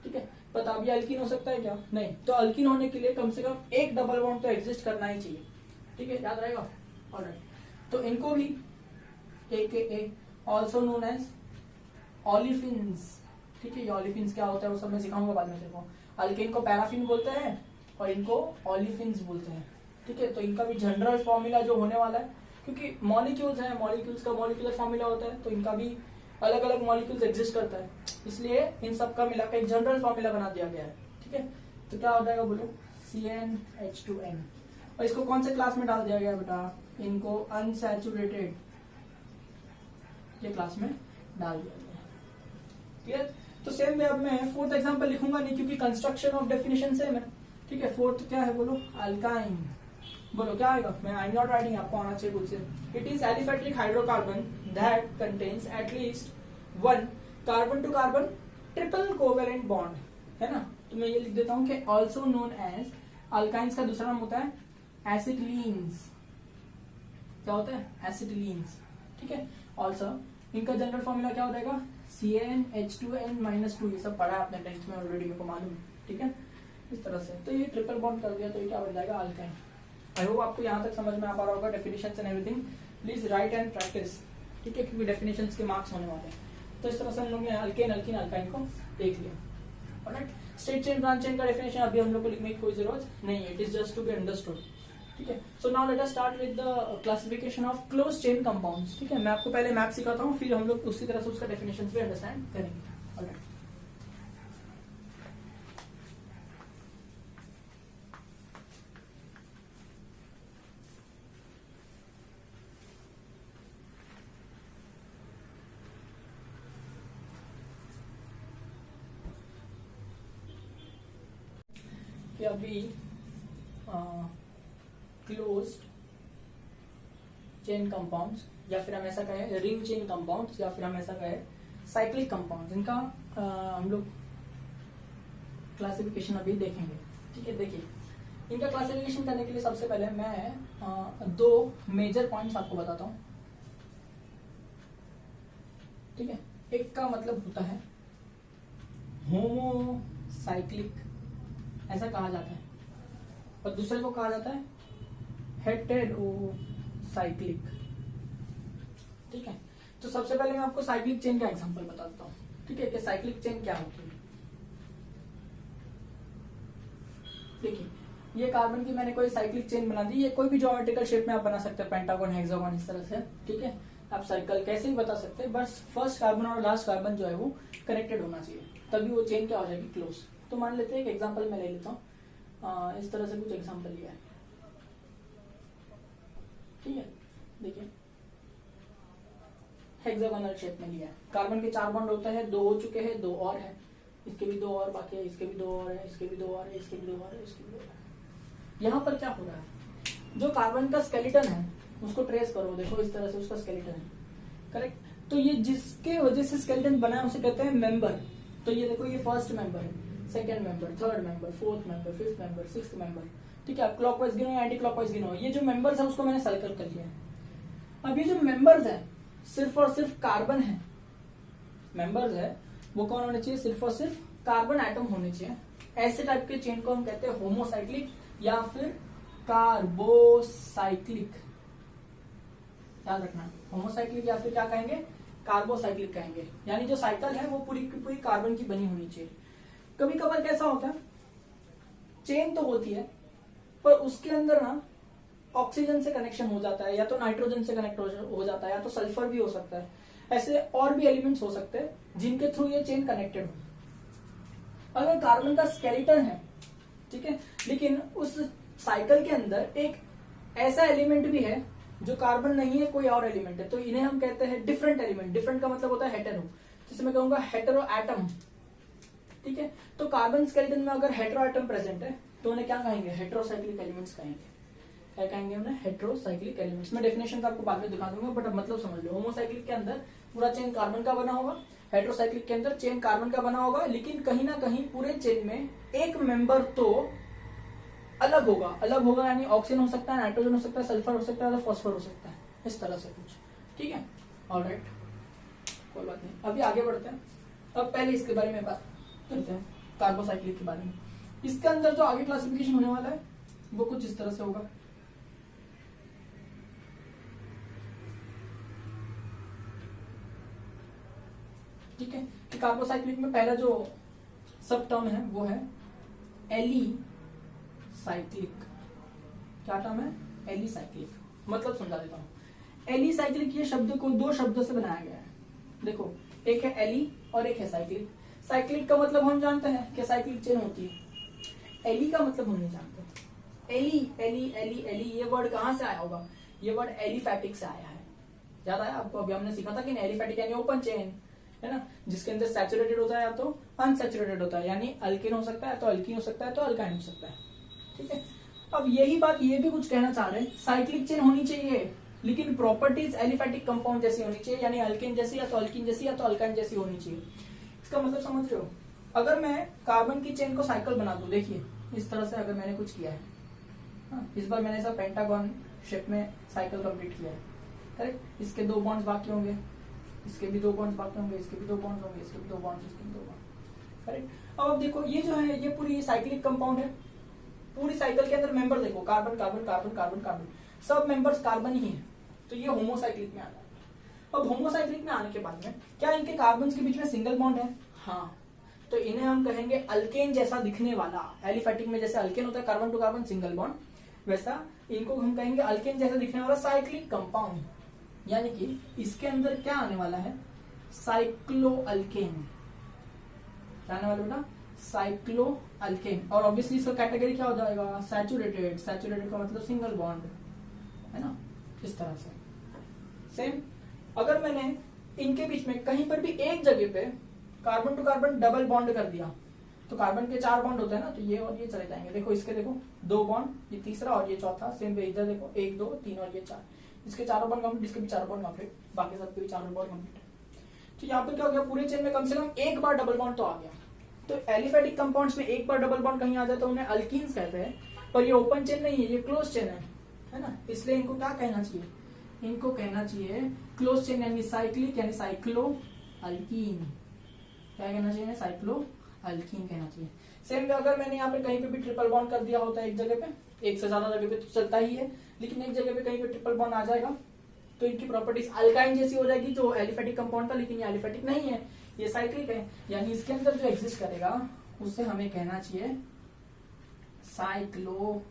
ठीक है, पता अभी अल्कीन हो सकता है क्या, नहीं। तो अल्कीन होने के लिए कम से कम एक डबल बॉन्ड तो एग्जिस्ट करना ही चाहिए, ठीक है, याद रहेगा। ऑलराइट, तो इनको भी AKA also known as olefins, ठीक है। ये ऑलिफिन्स क्या होता है वो सब मैं सिखाऊंगा बाद में तेरे को। अल्केन को पैराफिन बोलते हैं और इनको ऑलिफिन्स बोलते हैं, ठीक है। तो इनका भी जनरल फॉर्मूला जो होने वाला है, क्योंकि मॉलिक्यूल्स हैं, मॉलिक्यूल्स का मॉलिक्यूलर फॉर्मूला होता है, तो इनका भी अलग अलग मॉलिक्यूल्स एग्जिस्ट करता है, इसलिए इन सब का मिलाकर एक जनरल फॉर्मूला बना दिया गया है, ठीक है। तो क्या हो जाएगा बोलो, CnH2n। और इसको कौन से क्लास में डाल दिया गया बेटा, इनको अनसैचुरेटेड ये क्लास में डाल दिया गया, क्लियर। तो सेम वे अब मैं फोर्थ एग्जांपल लिखूंगा नहीं, क्योंकि कंस्ट्रक्शन ऑफ डेफिनेशन सेम है, ठीक है। फोर्थ क्या है बोलो, अल्काइन, बोलो क्या आएगा, मैं आई एम नॉट राइटिंग, आपको आना चाहिए खुद से। It is aliphatic hydrocarbon that contains at least one carbon to carbon triple covalent bond, है ना। तो मैं ये लिख देता हूं कि ऑल्सो नोन एज, अल्काइंस का दूसरा नाम होता है एसिटिलीन्स, क्या होता है, एसिटिलीन्स, ठीक है। ऑल्सो इनका जनरल फॉर्मूला क्या हो जाएगा, CnH2n-2, ये सब पढ़ा है आपने टेक्स्ट में ऑलरेडी, मेरे को मालूम, ठीक है। इस तरह से तो ये ट्रिपल बॉन्ड कर दिया तो ये क्या बन जाएगा, अल्काइन। आई होप आपको यहाँ तक समझ में आ पा रहा होगा definitions and everything. Please right and practice, ठीक है, क्योंकि डेफिनेशंस के मार्क्स होने वाले हैं। तो इस तरह से हम लोग ने अल्केन अल्कीन अल्काइन को देख लिया। Alright, state chain branch chain का डेफिनेशन अभी हम लोग को लिखने की कोई जरूरत नहीं है, it is just to be understood, ठीक है। So now let us start with the classification of close chain compounds, ठीक है। मैं आपको पहले मैप सिखाता हूँ, फिर हम लोग उसी तरह से उसका डेफिनेशन भी अंडरस्टैंड करेंगे। ऑलराइट, कि अभी क्लोज्ड चेन कंपाउंड्स, या फिर हम ऐसा कहें रिंग चेन कंपाउंड्स, या फिर हम ऐसा कहें साइक्लिक कंपाउंड्स, इनका हम लोग क्लासिफिकेशन अभी देखेंगे, ठीक है। देखिए, इनका क्लासिफिकेशन करने के लिए सबसे पहले मैं दो मेजर पॉइंट्स आपको बताता हूँ, ठीक है। एक का मतलब होता है होमोसाइक्लिक, ऐसा कहा जाता है, और दूसरे को कहा जाता है हेटेरोसाइक्लिक, ठीक है। तो सबसे पहले मैं आपको साइक्लिक चेन का एग्जांपल बता देता हूँ, ठीक है, कि साइक्लिक चेन क्या होती है। देखिए, ये कार्बन की मैंने कोई साइक्लिक चेन बना दी, ये कोई भी ज्योमेट्रिकल शेप में आप बना सकते हैं, पेंटागन, हेक्सागन, इस तरह से, ठीक है। आप सर्कल कैसे भी बता सकते हैं, बस फर्स्ट कार्बन और लास्ट कार्बन जो है वो कनेक्टेड होना चाहिए, तभी वो चेन क्या हो जाएगी, क्लोज। तो मान लेते हैं एक एग्जांपल मैं ले लेता हूँ, इस तरह से कुछ एग्जांपल लिया है, ठीक है। देखिए, हेक्सागोनल शेप में लिया है, कार्बन के 4 बॉन्ड होता है, 2 हो चुके हैं, 2 और है, इसके भी 2 और बाकी है, इसके भी 2 और है, इसके भी 2 और है, इसके भी 2 और है, इसके भी 2 और है। यहाँ पर क्या हो रहा है, जो कार्बन का स्केलेटन है उसको ट्रेस करो, देखो इस तरह से उसका स्केलेटन है, करेक्ट। तो ये जिसके वजह से स्केलेटन बना है उसे कहते हैं मेंबर। तो ये देखो, ये फर्स्ट मेंबर है, second member, third member, fourth member, fifth member, sixth member, ठीक है। आप क्लॉकवाइज गिनो या एंटी क्लॉकवाइज गिनो, ये जो मेंबर्स है उसको मैंने सर्कल कर लिया है। अब ये जो मेंबर्स है सिर्फ और सिर्फ कार्बन है, मेंबर्स है वो कौन होने चाहिए, सिर्फ और सिर्फ कार्बन एटम होने चाहिए। ऐसे टाइप के चेन को हम कहते हैं होमोसाइक्लिक या फिर कार्बोसाइक्लिक, याद रखना, होमोसाइक्लिक या फिर क्या कहेंगे, कार्बोसाइक्लिक कहेंगे। यानी जो साइकिल है वो पूरी की पूरी कार्बन की बनी होनी चाहिए। कभी कभार कैसा होता है, चेन तो होती है पर उसके अंदर ना ऑक्सीजन से कनेक्शन हो जाता है, या तो नाइट्रोजन से कनेक्ट हो जाता है, या तो सल्फर भी हो सकता है, ऐसे और भी एलिमेंट्स हो सकते हैं जिनके थ्रू ये चेन कनेक्टेड हो। अगर कार्बन का स्केलेटन है, ठीक है, लेकिन उस साइकिल के अंदर एक ऐसा एलिमेंट भी है जो कार्बन नहीं है, कोई और एलिमेंट है, तो इन्हें हम कहते हैं डिफरेंट एलिमेंट। डिफरेंट का मतलब होता है हेटेरो, जैसे मैं कहूंगा हेटेरो एटम, ठीक है। तो कार्बन स्केलेटन में अगर हेटेरो एटम प्रेजेंट है तो उन्हें क्या कहेंगे, हेटेरोसाइक्लिक एलिमेंट्स कहेंगे। क्या कहेंगे उन्हें, हेटेरोसाइक्लिक एलिमेंट्स। मैं डेफिनेशन तो आपको बाद में दिखा दूंगा, बट अब मतलब समझ लो। होमोसाइक्लिक के अंदर पूरा चेन कार्बन का बना होगा, हेटेरोसाइक्लिक के अंदर चेन कार्बन का बना होगा, लेकिन कहीं ना कहीं पूरे चेन में एक मेंबर तो अलग होगा। अलग होगा यानी ऑक्सीजन हो सकता है, नाइट्रोजन हो सकता है, सल्फर हो सकता है, फॉस्फोर हो सकता है, इस तरह से कुछ। ठीक है, ऑलराइट, कोई बात नहीं। अभी आगे बढ़ते हैं। अब पहले इसके बारे में बात करते हैं, कार्बोसाइक्लिक के बारे में। इसके अंदर जो आगे क्लासिफिकेशन होने वाला है वो कुछ इस तरह से होगा। ठीक है, कि कार्बोसाइक्लिक में पहला जो सब टर्म है वो है एलिसाइक्लिक। क्या टर्म है, एलिसाइक्लिक। मतलब समझा देता हूं। एलिसाइक्लिक ये शब्द को दो शब्दों से बनाया गया है। देखो, एक है एली और एक है साइक्लिक। साइक्लिक का मतलब हम जानते हैं कि साइक्लिक चेन होती है। एली का मतलब हम नहीं जानते। एली एली एली एली ये वर्ड कहां से आया होगा, ये वर्ड एलिफैटिक से आया है। याद आया आपको, अभी हमने सीखा था कि एलिफैटिक यानी ओपन चेन है ना, जिसके अंदर सैचुरेटेड होता है या तो अनसैचुरेटेड होता है, यानी अल्केन हो सकता है तो अल्कीन हो सकता है तो अल्काइन हो सकता है। ठीक है, अब यही बात ये भी कुछ कहना चाह रहे हैं, साइक्लिक चेन होनी चाहिए लेकिन प्रॉपर्टीज एलिफैटिक कंपाउंड जैसी होनी चाहिए, यानी अल्केन जैसी या तो अल्कीन जैसी या तो अल्काइन जैसी होनी चाहिए। इसका मतलब समझ रहे हो, अगर मैं कार्बन की चेन को साइकिल बना दूं, देखिए इस तरह से अगर मैंने कुछ किया है, इस बार मैंने ऐसा पेंटागन शेप में साइकिल कंप्लीट किया है, करेक्ट। इसके दो बॉन्ड्स बाकी होंगे, इसके भी दो बॉन्ड्स बाकी होंगे, इसके भी दो बॉन्ड्स होंगे, इसके भी दो बॉन्ड्स, इसके भी दो बॉन्ड्स, करेक्ट। अब देखो ये जो है ये पूरी साइक्लिक कंपाउंड है। पूरी साइकिल के अंदर मेंबर देखो, carbon carbon carbon carbon carbon, सब मेंबर्स कार्बन ही है। तो ये होमोसाइक्लिक में आ जाता है। अब होमोसाइक्लिक में आने के बाद में क्या इनके कार्बन के बीच में सिंगल बॉन्ड है? हाँ, तो इन्हें हम कहेंगे अल्केन जैसा दिखने वाला। एलिफैटिक में जैसे अल्केन होता है carbon to carbon single bond, वैसा इनको हम कहेंगे अल्केन जैसा दिखने वाला साइक्लिक कंपाउंड। यानी कि इसके अंदर क्या आने वाला है, साइक्लो अल्केन। क्या आने वाला बेटा, साइक्लो अल्केन। और ऑब्वियसली इसका कैटेगरी क्या हो जाएगा, सैचुरेटेड। सैचुरेटेड का मतलब सिंगल बॉन्ड है ना, इस तरह से। सेम अगर मैंने इनके बीच में कहीं पर भी एक जगह पे carbon to carbon double bond कर दिया, तो कार्बन के 4 बॉन्ड होते हैं ना, तो ये और ये चले जाएंगे। देखो इसके देखो 2 बॉन्ड, ये तीसरा और ये चौथा। सेम पे इधर देखो 1 2 3 और ये 4। इसके 4 बॉन्ड कंप्लीट, इसके भी 4 बॉन्ड कंप्लीट, बाकी सबके भी 4 बॉन्ड कंप्लीट है। तो यहाँ पे क्या हो गया, पूरे चेन में कम से कम एक बार डबल बॉन्ड तो आ गया। तो एलिफैटिक कंपाउंड्स में एक बार डबल बॉन्ड कहीं आ जाए तो उन्हें अल्कीन्स कहते हैं। पर ये ओपन चेन नहीं है, ये क्लोज चेन है ना, इसलिए इनको क्या कहना चाहिए, इनको कहना चाहिए क्लोज चेन यानी साइक्लिक यानी साइक्लो अल्कीन। क्या कहना चाहिए, साइक्लो अल्कीन कहना चाहिए। सेम में अगर मैंने यहाँ पे कहीं पे भी ट्रिपल बॉन्ड कर दिया होता है एक जगह पे, एक से ज्यादा जगह पे तो चलता ही है, लेकिन एक जगह पे कहीं पे ट्रिपल बॉन्ड आ जाएगा तो इनकी प्रॉपर्टीज अल्काइन जैसी हो जाएगी, जो एलिफैटिक कंपाउंड था, लेकिन ये एलिफैटिक नहीं है, ये साइक्लिक है। यानी इसके अंदर जो एग्जिस्ट करेगा उससे हमें कहना चाहिए साइक्लो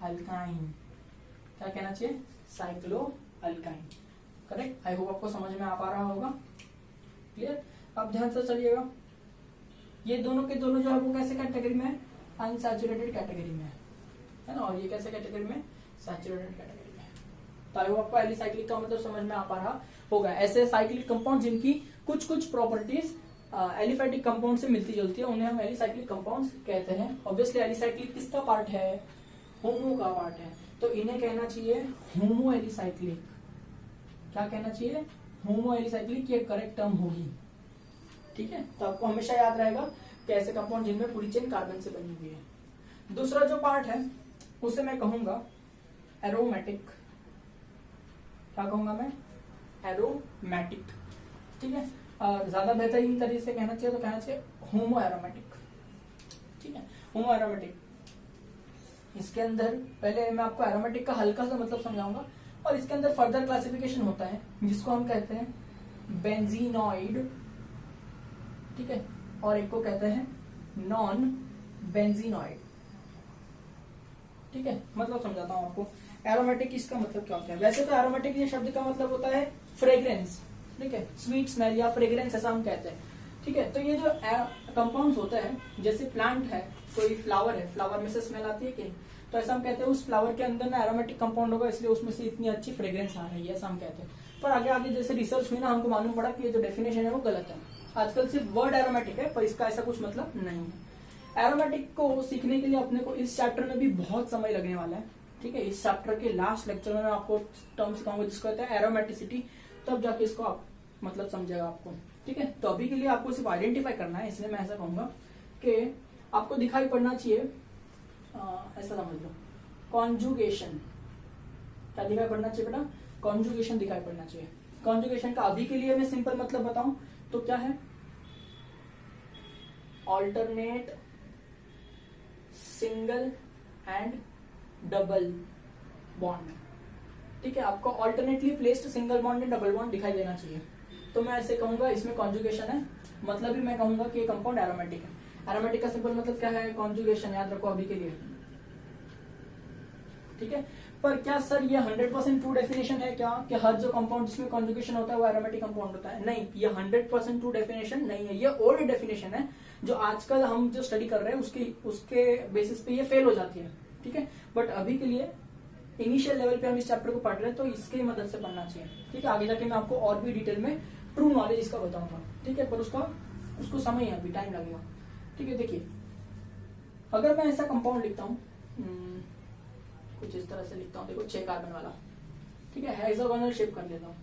अल्काइन। क्या कहना चाहिए, cyclo alkyne, correct. I hope आपको समझ में आ पा रहा होगा, क्लियर। अब ध्यान से चलिएगा, ये दोनों के दोनों जो है वो कैसे कैटेगरी में है, अनसैचुरेटेड कैटेगरी में है ना, और ये कैसे कैटेगरी में, सैचुरेटेड कैटेगरी में। तो आई होप आपको एलिसाइक्लिक का मतलब समझ में आ पा रहा होगा। ऐसे साइक्लिक कंपाउंड जिनकी कुछ कुछ प्रॉपर्टीज एलिफैटिक कंपाउंड से मिलती जुलती है, उन्हें हम एलिसाइक्लिक कंपाउंड्स कहते हैं। ऑब्वियसली एलिसाइक्लिक किसका पार्ट है, होमो का पार्ट है, तो इन्हें कहना चाहिए होमो एलिसाइक्लिक। क्या कहना चाहिए, होमो एलिसाइक्लिक, ये करेक्ट टर्म होगी। ठीक है, तो आपको हमेशा याद रहेगा कि ऐसे कंपाउंड जिनमें पूरी चेन कार्बन से बनी हुई है। दूसरा जो पार्ट है उसे मैं कहूंगा एरोमेटिक। क्या कहूंगा मैं, एरोमेटिक। ठीक है, ज्यादा बेहतरीन तरीके से कहना चाहिए तो कहना चाहिए होमो एरोमेटिक। ठीक है, होमो एरोमेटिक। इसके अंदर पहले मैं आपको एरोमेटिक का हल्का सा मतलब समझाऊंगा, और इसके अंदर फर्दर क्लासिफिकेशन होता है जिसको हम कहते हैं बेंजीनॉइड। ठीक है, और एक को कहते हैं नॉन बेंजीनॉइड। ठीक है, मतलब समझाता हूं आपको एरोमेटिक इसका मतलब क्या होता है। वैसे तो एरोमेटिक ये शब्द का मतलब होता है फ्रेग्रेंस, ठीक है, स्वीट स्मेल या फ्रेग्रेंस ऐसा हम कहते हैं। ठीक है, तो ये जो कंपाउंड्स होते हैं, जैसे प्लांट है, कोई फ्लावर है, फ्लावर में से स्मेल आती है कि, तो ऐसा हम कहते हैं उस फ्लावर के अंदर ना एरोमेटिक कंपाउंड होगा, इसलिए उसमें से इतनी अच्छी फ्रेग्रेंस आ रही है, ऐसा हम कहते हैं। पर आगे आगे जैसे रिसर्च हुई ना, हमको मालूम पड़ा कि ये जो डेफिनेशन है वो गलत है। आजकल सिर्फ वर्ड एरोमेटिक है, पर इसका ऐसा कुछ मतलब नहीं है। एरोमेटिक को सीखने के लिए अपने को इस चैप्टर में भी बहुत समय लगने वाला है, ठीक है। इस चैप्टर के लास्ट लेक्चर में मैं आपको टर्म सिखाऊंगा जिसको कहते हैं एरोमेटिसिटी, तब जाके इसको आप मतलब समझेगा आपको, ठीक है। तो अभी के लिए आपको सिर्फ आइडेंटिफाई करना है, इसलिए मैं ऐसा कहूंगा कि आपको दिखाई पड़ना चाहिए, ऐसा समझ लो, कॉन्जुगेशन। क्या दिखाई पड़ना चाहिए बेटा? कॉन्जुगेशन दिखाई पड़ना चाहिए। कॉन्जुगेशन का अभी के लिए मैं सिंपल मतलब बताऊं तो क्या है? Alternate single and double bond, ठीक है। आपको alternately placed single bond and double bond दिखाई देना चाहिए। तो मैं ऐसे कहूंगा इसमें कॉन्जुगेशन है, मतलब भी मैं कहूंगा कि कंपाउंड एरोमेटिक है। एरोमेटिक का सिंपल मतलब क्या है? कॉन्जुगेशन, याद रखो अभी के लिए, ठीक है। पर क्या सर ये 100% ट्रू डेफिनेशन है क्या कि हर जो कंपाउंड जिसमें कॉन्जुगेशन होता है वो एरोमेटिक कंपाउंड होता है? नहीं, ये 100% ट्रू डेफिनेशन नहीं है। ये ओल्ड डेफिनेशन है जो आजकल हम जो स्टडी कर रहे हैं उसके बेसिस पे ये फेल हो जाती है, ठीक है। बट अभी के लिए इनिशियल लेवल पे हम इस चैप्टर को पढ़ रहे हैं तो इसकी मदद से पढ़ना चाहिए, ठीक है। आगे जाके मैं आपको और भी डिटेल में ट्रू नॉलेज इसका बताऊंगा, ठीक है। पर उसको समय है, अभी टाइम लगेगा, ठीक है। देखिए अगर मैं ऐसा कंपाउंड लिखता हूँ, कुछ इस तरह से लिखता हूँ, देखो 6 कार्बन वाला, ठीक है। हेक्सागोनल शेप कर लेता हूँ,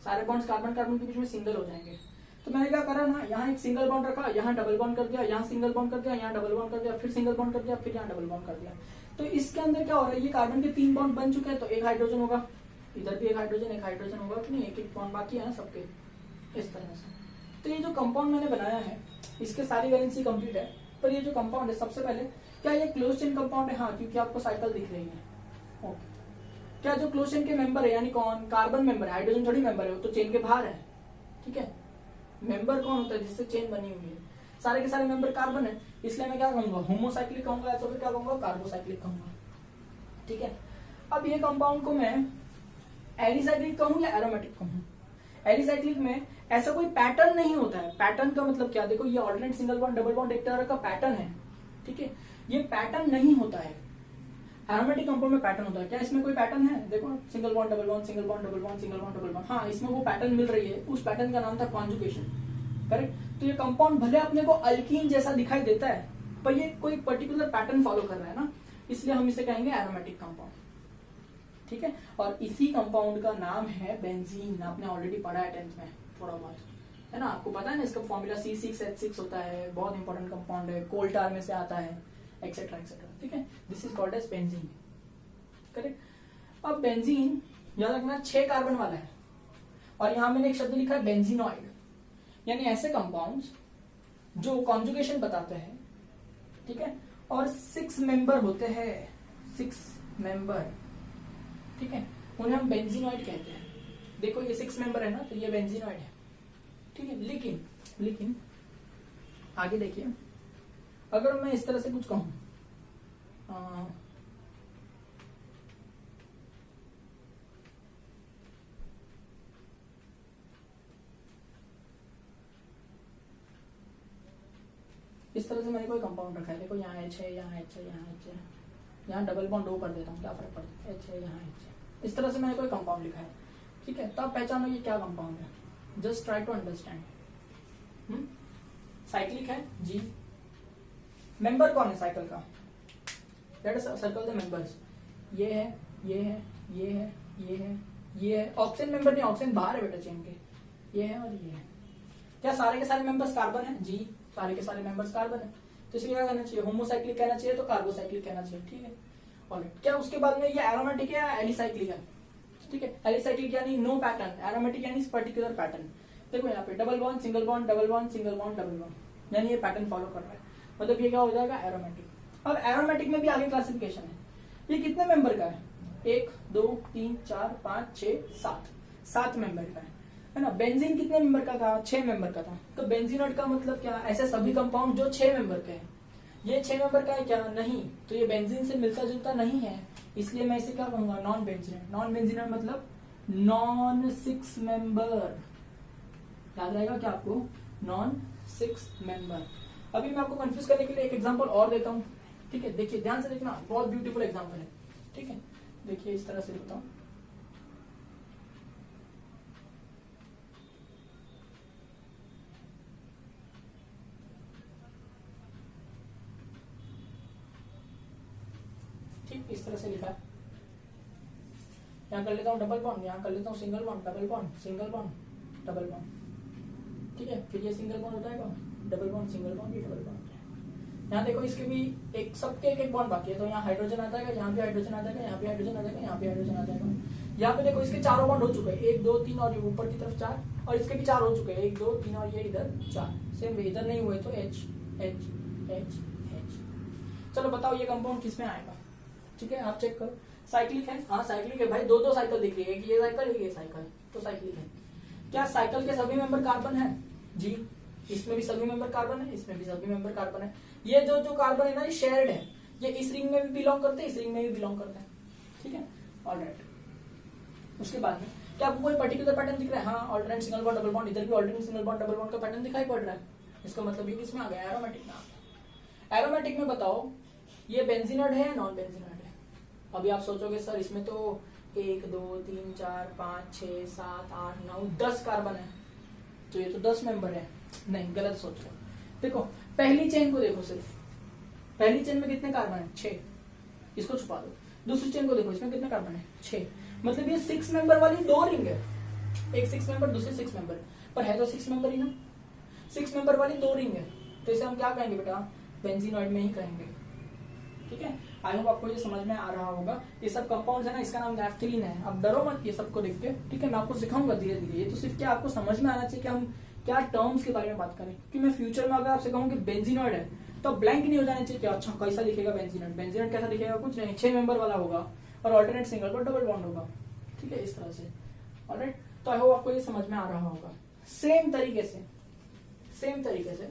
सारे बॉन्ड्स कार्बन कार्बन के बीच में सिंगल हो जाएंगे। तो मैंने क्या करा ना, यहाँ एक सिंगल बॉन्ड रखा, यहाँ डबल बॉन्ड कर दिया, यहाँ सिंगल बॉन्ड कर दिया, यहाँ डबल बॉन्ड कर दिया, फिर सिंगल बॉन्ड कर दिया, फिर यहाँ डबल बॉन्ड कर दिया। तो इसके अंदर क्या हो रहा है, ये कार्बन के 3 बॉन्ड बन चुके हैं, तो एक हाइड्रोजन होगा, इधर भी एक हाइड्रोजन होगा कि नहीं, एक बॉन्ड बाकी है ना सबके, इस तरह से। तो ये जो कंपाउंड मैंने बनाया है इसके सारी वैलेंसी कंप्लीट है। पर ये जो कंपाउंड है, सबसे पहले क्या ये क्लोज चेन कंपाउंड है? हाँ, क्योंकि आपको साइकिल दिख रही है। ओके, क्या जो क्लोज चेन के मेंबर है, यानी कौन? कार्बन मेंबर है, हाइड्रोजन थोड़ी मेंबर है, वो तो चेन के बाहर है, ठीक है। मेंबर कौन होता है? जिससे चेन बनी हुई है। सारे के सारे मेंबर कार्बन है, इसलिए मैं क्या कहूंगा? होमोसाइक्लिक कहूंगा, तो फिर क्या कहूंगा? कार्बोसाइक्लिक कहूंगा, ठीक है। अब ये कंपाउंड को मैं एलिसाइक्लिक कहूं या एरोमेटिक कहूं? एलिसाइक्लिक में ऐसा कोई पैटर्न नहीं होता है। पैटर्न का मतलब क्या? देखो ये alternate single bond double bond एक तरह का पैटर्न है, ठीक है। ये पैटर्न नहीं होता है। एरोमेटिक कंपाउंड में पैटर्न होता है। क्या इसमें कोई पैटर्न है? देखो single bond double bond, single bond double bond, single bond double bond. हाँ, इसमें वो पैटर्न मिल रही है, उस पैटर्न का नाम था कॉन्जुगेशन, करेक्ट। तो ये कंपाउंड भले अपने को अल्कीन जैसा दिखाई देता है, पर ये कोई पर्टिकुलर पैटर्न फॉलो कर रहा है ना, इसलिए हम इसे कहेंगे एरोमेटिक कंपाउंड, ठीक है। और इसी कंपाउंड का नाम है बेंजीन। आपने ऑलरेडी पढ़ा है 10th में थोड़ा बहुत, है ना। आपको पता है ना इसका फॉर्मूला C6H6 होता है, बहुत इंपॉर्टेंट कंपाउंड है, कोल टार में से आता है, एक्सेट्रा एक्सेट्रा, ठीक है। This is called as benzene, correct. अब बेंजीन याद रखना 6 कार्बन वाला है, और यहां मैंने एक शब्द लिखा है बेंजीनॉइड, यानी ऐसे कंपाउंड्स जो कॉन्जुगेशन बताते हैं, ठीक है, और 6 मेंबर होते हैं, 6 मेंबर, ठीक है, उन्हें हम बेंजीनॉइड कहते हैं। देखो ये 6 मेंबर है ना, तो ये बेंजीनॉइड है, ठीक है। लेकिन आगे देखिए, अगर मैं इस तरह से कुछ कहूं, इस तरह से मैंने कोई कंपाउंड रखा है, देखो यहाँ H है, यहाँ H है, यहाँ H है, यहाँ डबल बॉन्ड O कर देता हूँ, क्या फर्क पड़ता है, H है, यहाँ H है, इस तरह से मैंने कोई कंपाउंड लिखा है, ठीक है। तब पहचानो ये क्या कंपाउंड है, just try to understand. Cyclic है जी। मेंबर कौन है साइकिल का? Let us circle the members. ये है, ये है, ये है, ये है, ये है। ऑक्सीजन मेंबर नहीं, ऑक्सीजन बाहर है बेटा चेन के, ये है और ये है। क्या सारे के सारे मेंबर्स कार्बन है? जी, सारे के सारे मेंबर्स कार्बन है, तो इसलिए क्या कहना चाहिए? होमोसाइक्लिक कहना चाहिए, तो कार्बोसाइक्लिक कहना चाहिए, ठीक है। और क्या उसके बाद में ये एरोमेटिक है या एलिसाइक्लिक है? ठीक है, एलिसाइक्लिक यानी नो पैटर्न, एरोमेटिक यानी पर्टिकुलर पैटर्न। देखो यहाँ पे double bond single bond double bond single bond double bond, यानी ये पैटर्न फॉलो कर रहा है, मतलब ये क्या हो जाएगा? एरोमेटिक। अब एरोमेटिक में भी आगे क्लासिफिकेशन है। ये कितने मेंबर का है? 1 2 3 4 5 6 7 मेंबर का है ना। बेंजीन कितने मेंबर का था? 6 मेंबर का था। तो बेंजीनॉइड का मतलब क्या? ऐसे सभी कंपाउंड जो 6 मेंबर के हैं। ये 6 मेंबर का है क्या? नहीं, तो ये बेंजीन से मिलता जुलता नहीं है, इसलिए मैं इसे क्या कहूंगा? Non benzenoid. नॉन बेंजीनॉइड मतलब नॉन 6 मेंबर, याद रहेगा क्या आपको? Non 6 member. अभी मैं आपको कंफ्यूज करने के लिए एक एग्जांपल और देता हूं, ठीक है। देखिए ध्यान से देखना, बहुत ब्यूटीफुल एग्जांपल है, ठीक है। देखिए इस तरह से बताऊं, ठीक, इस तरह से लिखा है। यहाँ कर लेता हूँ डबल बॉन्ड, यहाँ कर लेता हूँ single bond, double bond, single bond, double bond. ठीक है, फिर ये सिंगल बॉन्ड हो जाएगा, डबल बॉन्ड, सिंगल बॉन्ड, ये डबल बॉन्ड। यहाँ देखो इसके भी एक सबके एक एक बॉन्ड बाकी है, तो यहाँ हाइड्रोजन आ जाएगा, यहाँ भी हाइड्रोजन आ जाएगा, यहाँ भी हाइड्रोजन आ जाएगा, यहाँ भी हाइड्रोजन आ जाएगा। यहाँ पे देखो इसके चारों बॉन्ड हो चुके हैं, 1 2 3 और ऊपर की तरफ 4, और इसके भी 4 हो चुके हैं, 1 2 3 और ये इधर 4। सेम इधर नहीं हुए तो H H H H। चलो बताओ ये कंपाउंड किसमें आएगा। ठीक है, आप चेक करो। साइक्लिक है, हाँ साइक्लिक है भाई, दो साइकिल दिख रही है, एक ये साइकिल एक ये साइकिल, तो साइक्लिक है। क्या साइकिल के सभी मेंबर कार्बन है? जी, इसमें भी सभी मेंबर कार्बन है, इसमें भी सभी मेंबर कार्बन है। ये जो कार्बन है ना, ये शेयर्ड है, ये इस रिंग में भी बिलोंग करते हैं, इस रिंग में भी बिलोंग करते हैं। ठीक है, ऑलराइट। उसके बाद में क्या आपको कोई पर्टिकुलर पैटर्न दिख रहा है? हाँ, alternate single bond double bond, इधर भी alternate single bond double bond का पैटर्न दिखाई पड़ रहा है। इसका मतलब ये किसमें आ गया? एरोमेटिक में आ गया। एरोमेटिक में बताओ ये बेंजीनॉइड है या नॉन बेंजीनॉइड है? अभी आप सोचोगे सर इसमें तो 1 2 3 4 5 6 7 8 9 10 कार्बन है, तो ये तो 10 मेंबर है। नहीं, गलत सोच रहे हो। देखो पहली चेन को देखो, सिर्फ पहली चेन में कितने कार्बन है? 6, इसको छुपा दो। दूसरी चेन को देखो, इसमें कितने कार्बन है? 6। मतलब ये 6 मेंबर वाली 2 रिंग है, एक 6 मेंबर, दूसरी 6 मेंबर, पर है तो 6 मेंबर ही ना। 6 मेंबर वाली 2 रिंग है, तो इसे हम क्या कहेंगे बेटा? बेंजीनॉइड में ही कहेंगे। ठीक है, आई होप आपको ये समझ में आ रहा होगा। ये सब कंपाउंड्स है ना, इसका नाम नैफ्थलीन है। अब डरो मत ये सबको देख के, ठीक है, मैं आपको सिखाऊंगा धीरे धीरे। ये तो सिर्फ क्या आपको समझ में आना चाहिए कि हम क्या टर्म्स के बारे में बात करें, क्योंकि मैं फ्यूचर में अगर आपसे कहूँ कि बेंजीनॉइड है तो ब्लैंक नहीं हो जाना चाहिए कि अच्छा कैसा दिखेगा बेंजीनॉइड। बेंजीनॉइड कैसा दिखेगा? कुछ नहीं, 6 मेंबर वाला होगा और alternate single bond double bond होगा। ठीक है, इस तरह से। ऑलराइट, तो आई होप आपको ये समझ में आ रहा होगा। सेम तरीके से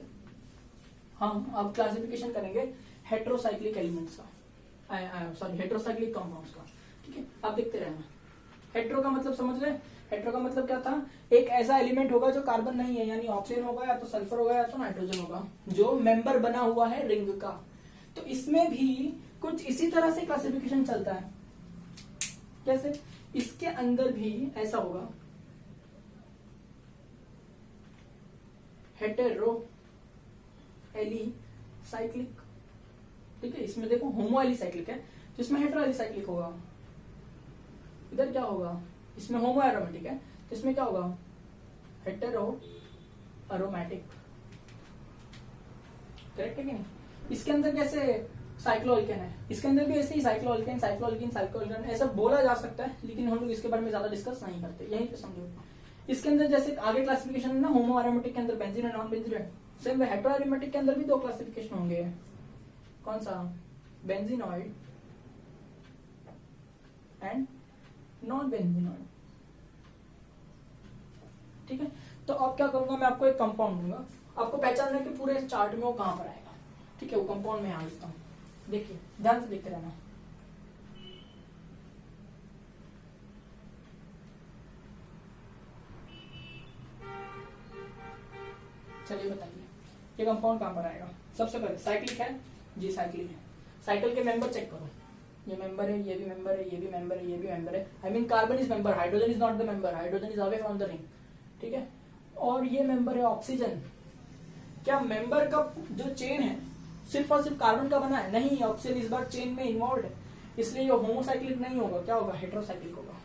हम अब क्लासिफिकेशन करेंगे हेट्रोसाइक्लिक एलिमेंट्स का, सॉरी हेट्रोसाइक्लिक कंपाउंड्स का। ठीक है, आप देखते रहना। हेट्रो का मतलब समझ रहे? हेट्रो का मतलब क्या था? एक ऐसा एलिमेंट होगा जो कार्बन नहीं है, यानी ऑक्सीजन होगा या तो सल्फर होगा या तो नाइट्रोजन होगा, जो मेंबर बना हुआ है रिंग का। तो इसमें भी कुछ इसी तरह से क्लासिफिकेशन चलता है। कैसे? इसके अंदर भी ऐसा होगा, हेटेरो एलिसाइक्लिक। ठीक है, इसमें देखो होमो एलिसाइक्लिक है, तो इसमें हेटेरो एलिसाइक्लिक होगा। इधर क्या होगा? इसमें होमो एरोमेटिक है, तो इसमें क्या होगा? Hetero aromatic. करेक्ट है कि नहीं? इसके अंदर कैसे साइक्लोअल्केन है, इसके अंदर भी ऐसे ही साइक्लोअल्केन साइक्लोअल्केन ऐसा बोला जा सकता है, लेकिन हम लोग इसके बारे में ज्यादा डिस्कस नहीं करते, यहीं पे समझो। इसके अंदर जैसे आगे क्लासिफिकेशन है ना, होमो एरोमेटिक के अंदर बेंजीन और non benzene, same hetero aromatic के अंदर भी 2 क्लासिफिकेशन होंगे। कौन सा? Benzenoid and non benzenoid. ठीक है, तो अब क्या करूंगा, मैं आपको एक कंपाउंड दूंगा, आपको पहचानना है कि पूरे चार्ट में वो कहां पर आएगा। ठीक है, वो कंपाउंड में आ देता हूं, देखिए ध्यान से देखते रहना। चलिए बताइए ये कंपाउंड कहां पर आएगा। सबसे पहले साइक्लिक है जी, साइक्लिक है। साइकिल के मेंबर चेक करो, ये मेंबर है, ये भी मेंबर है, ये भी मेंबर है, ये भी मेंबर है। I mean carbon is member, hydrogen is not the member, hydrogen is away from the ring. ठीक है, और ये मेंबर है ऑक्सीजन। क्या मेंबर का जो चेन है सिर्फ और सिर्फ कार्बन का बना है? नहीं, ऑक्सीजन इस बार चेन में इन्वॉल्व है, इसलिए ये होमोसाइक्लिक नहीं होगा, क्या होगा? हेटेरोसाइक्लिक होगा।